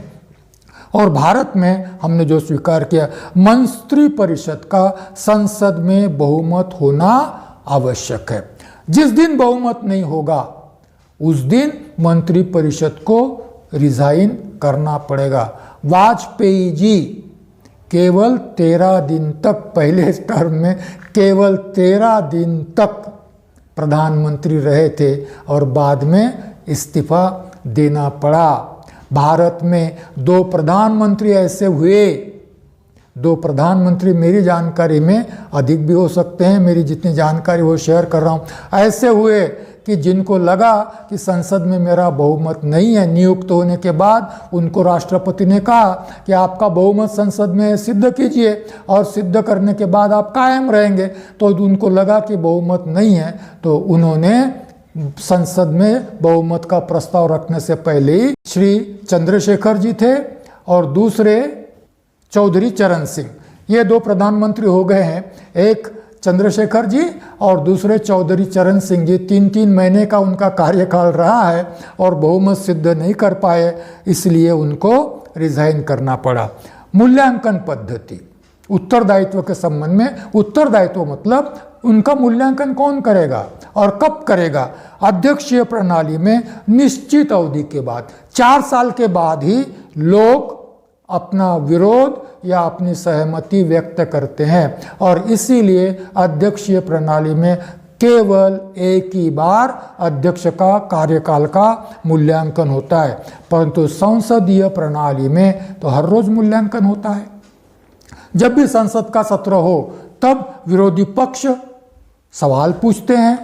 और भारत में हमने जो स्वीकार किया, मंत्री परिषद का संसद में बहुमत होना आवश्यक है। जिस दिन बहुमत नहीं होगा उस दिन मंत्री परिषद को रिजाइन करना पड़ेगा। वाजपेयी जी केवल 13 दिन तक, पहले टर्म में केवल 13 दिन तक प्रधानमंत्री रहे थे और बाद में इस्तीफा देना पड़ा। भारत में 2 प्रधानमंत्री ऐसे हुए, 2 प्रधानमंत्री मेरी जानकारी में अधिक भी हो सकते हैं, मेरी जितनी जानकारी वो शेयर कर रहा हूँ, ऐसे हुए कि जिनको लगा कि संसद में मेरा बहुमत नहीं है, नियुक्त होने के बाद उनको राष्ट्रपति ने कहा कि आपका बहुमत संसद में सिद्ध कीजिए और सिद्ध करने के बाद आप कायम रहेंगे। तो उनको लगा कि बहुमत नहीं है तो उन्होंने संसद में बहुमत का प्रस्ताव रखने से पहले ही श्री चंद्रशेखर जी थे और दूसरे चौधरी चरण सिंह, ये 2 प्रधानमंत्री हो गए हैं। एक चंद्रशेखर जी और दूसरे चौधरी चरण सिंह जी, 3-3 महीने का उनका कार्यकाल रहा है और बहुमत सिद्ध नहीं कर पाए, इसलिए उनको रिजाइन करना पड़ा। मूल्यांकन पद्धति, उत्तरदायित्व के संबंध में, उत्तरदायित्व मतलब उनका मूल्यांकन कौन करेगा और कब करेगा। अध्यक्षीय प्रणाली में निश्चित अवधि के बाद, 4 साल के बाद ही लोग अपना विरोध या अपनी सहमति व्यक्त करते हैं और इसीलिए अध्यक्षीय प्रणाली में केवल एक ही बार अध्यक्ष का कार्यकाल का मूल्यांकन होता है। परंतु संसदीय प्रणाली में तो हर रोज मूल्यांकन होता है। जब भी संसद का सत्र हो तब विरोधी पक्ष सवाल पूछते हैं,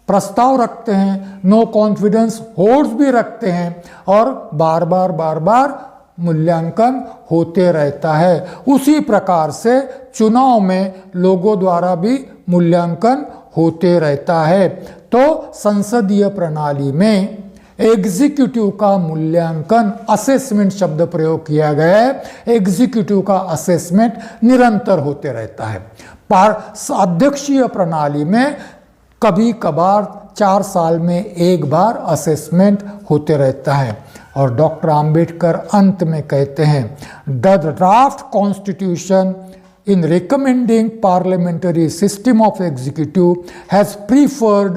प्रस्ताव रखते हैं, नो कॉन्फिडेंस वोट्स भी रखते हैं और बार बार मूल्यांकन होते रहता है। उसी प्रकार से चुनाव में लोगों द्वारा भी मूल्यांकन होते रहता है। तो संसदीय प्रणाली में एग्जीक्यूटिव का मूल्यांकन, असेसमेंट शब्द प्रयोग किया गया है, एग्जीक्यूटिव का असेसमेंट निरंतर होते रहता है। अध्यक्षीय प्रणाली में कभी कभार 4 साल में एक बार असेसमेंट होते रहता है। और डॉक्टर आम्बेडकर अंत में कहते हैं, the draft constitution in recommending parliamentary system of executive has preferred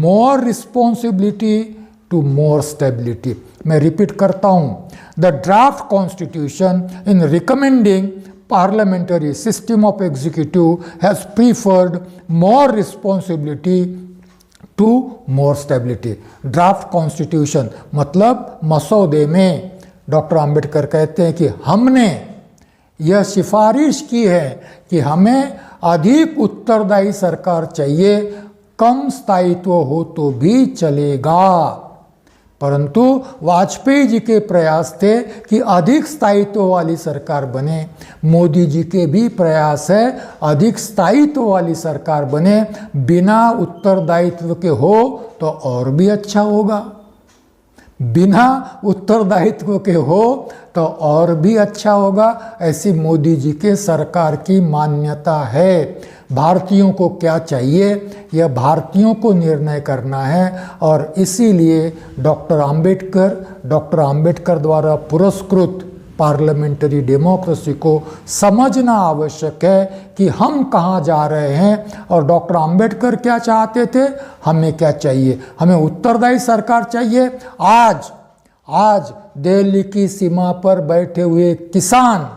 more responsibility to more stability। मैं रिपीट करता हूं, the draft constitution in recommending parliamentary system of executive has preferred more responsibility to more stability। Draft constitution मतलब मसौदे में doctor Ambedkar कहते हैं कि हमने यह सिफारिश की है कि हमें अधिक उत्तरदायी सरकार चाहिए, कम स्थायित्व हो तो भी चलेगा। परंतु वाजपेयी जी के प्रयास थे कि अधिक स्थायित्व वाली सरकार बने, मोदी जी के भी प्रयास है अधिक स्थायित्व वाली सरकार बने, बिना उत्तरदायित्व के हो तो और भी अच्छा होगा, बिना उत्तरदायित्व के हो तो और भी अच्छा होगा। ऐसी मोदी जी के सरकार की मान्यता है। भारतीयों को क्या चाहिए यह भारतीयों को निर्णय करना है, और इसीलिए डॉक्टर आम्बेडकर द्वारा पुरस्कृत पार्लियामेंट्री डेमोक्रेसी को समझना आवश्यक है कि हम कहाँ जा रहे हैं और डॉक्टर आम्बेडकर क्या चाहते थे, हमें क्या चाहिए। हमें उत्तरदायी सरकार चाहिए। आज दिल्ली की सीमा पर बैठे हुए किसान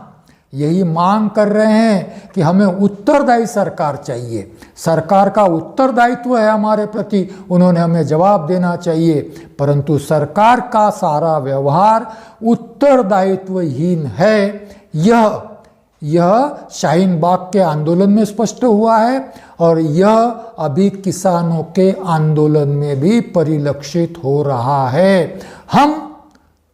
यही मांग कर रहे हैं कि हमें उत्तरदायी सरकार चाहिए, सरकार का उत्तरदायित्व है हमारे प्रति, उन्होंने हमें जवाब देना चाहिए। परंतु सरकार का सारा व्यवहार उत्तरदायित्वहीन है। यह शाहीन बाग के आंदोलन में स्पष्ट हुआ है, और यह अभी किसानों के आंदोलन में भी परिलक्षित हो रहा है।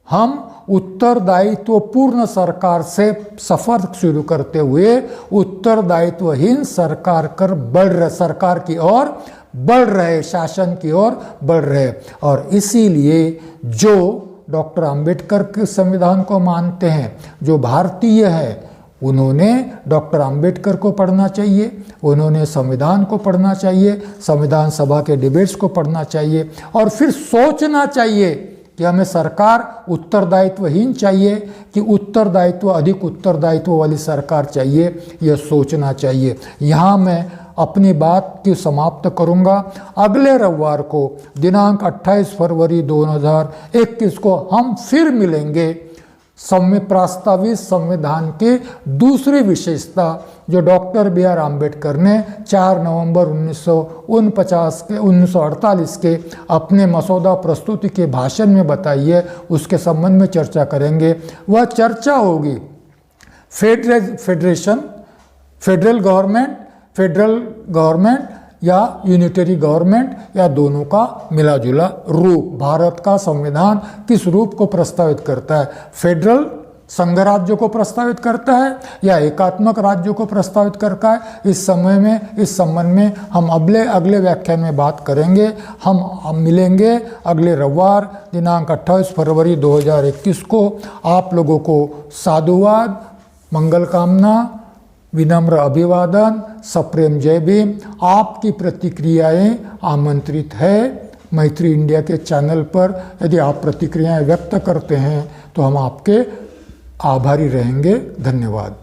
हम उत्तरदायित्वपूर्ण सरकार से सफर शुरू करते हुए उत्तरदायित्वहीन सरकार की ओर बढ़ रहे, शासन की ओर बढ़ रहे। और इसीलिए जो डॉक्टर आम्बेडकर के संविधान को मानते हैं, जो भारतीय है, उन्होंने डॉक्टर आम्बेडकर को पढ़ना चाहिए, उन्होंने संविधान को पढ़ना चाहिए, संविधान सभा के डिबेट्स को पढ़ना चाहिए, और फिर सोचना चाहिए कि हमें सरकार उत्तरदायित्वहीन चाहिए कि अधिक उत्तरदायित्व वाली सरकार चाहिए, यह सोचना चाहिए। यहाँ मैं अपनी बात की समाप्त करूँगा। अगले रविवार को दिनांक 28 फरवरी 2021 को हम फिर मिलेंगे प्रस्तावित संविधान की दूसरी विशेषता जो डॉक्टर बी आर आम्बेडकर ने 4 नवंबर 1948 के अपने मसौदा प्रस्तुति के भाषण में बताई है, उसके संबंध में चर्चा करेंगे। वह चर्चा होगी फेडरल गवर्नमेंट या यूनिटरी गवर्नमेंट या दोनों का मिला जुला रूप। भारत का संविधान किस रूप को प्रस्तावित करता है, फेडरल संघ राज्य को प्रस्तावित करता है या एकात्मक राज्यों को प्रस्तावित करता है। इस संबंध में हम अगले व्याख्यान में बात करेंगे। हम मिलेंगे अगले रविवार दिनांक 28 फरवरी 2021 को। आप लोगों को साधुवाद, मंगल कामना, विनम्र अभिवादन, सप्रेम जय भीम। आपकी प्रतिक्रियाएं आमंत्रित है मैत्री इंडिया के चैनल पर। यदि आप प्रतिक्रियाएं व्यक्त करते हैं तो हम आपके आभारी रहेंगे। धन्यवाद।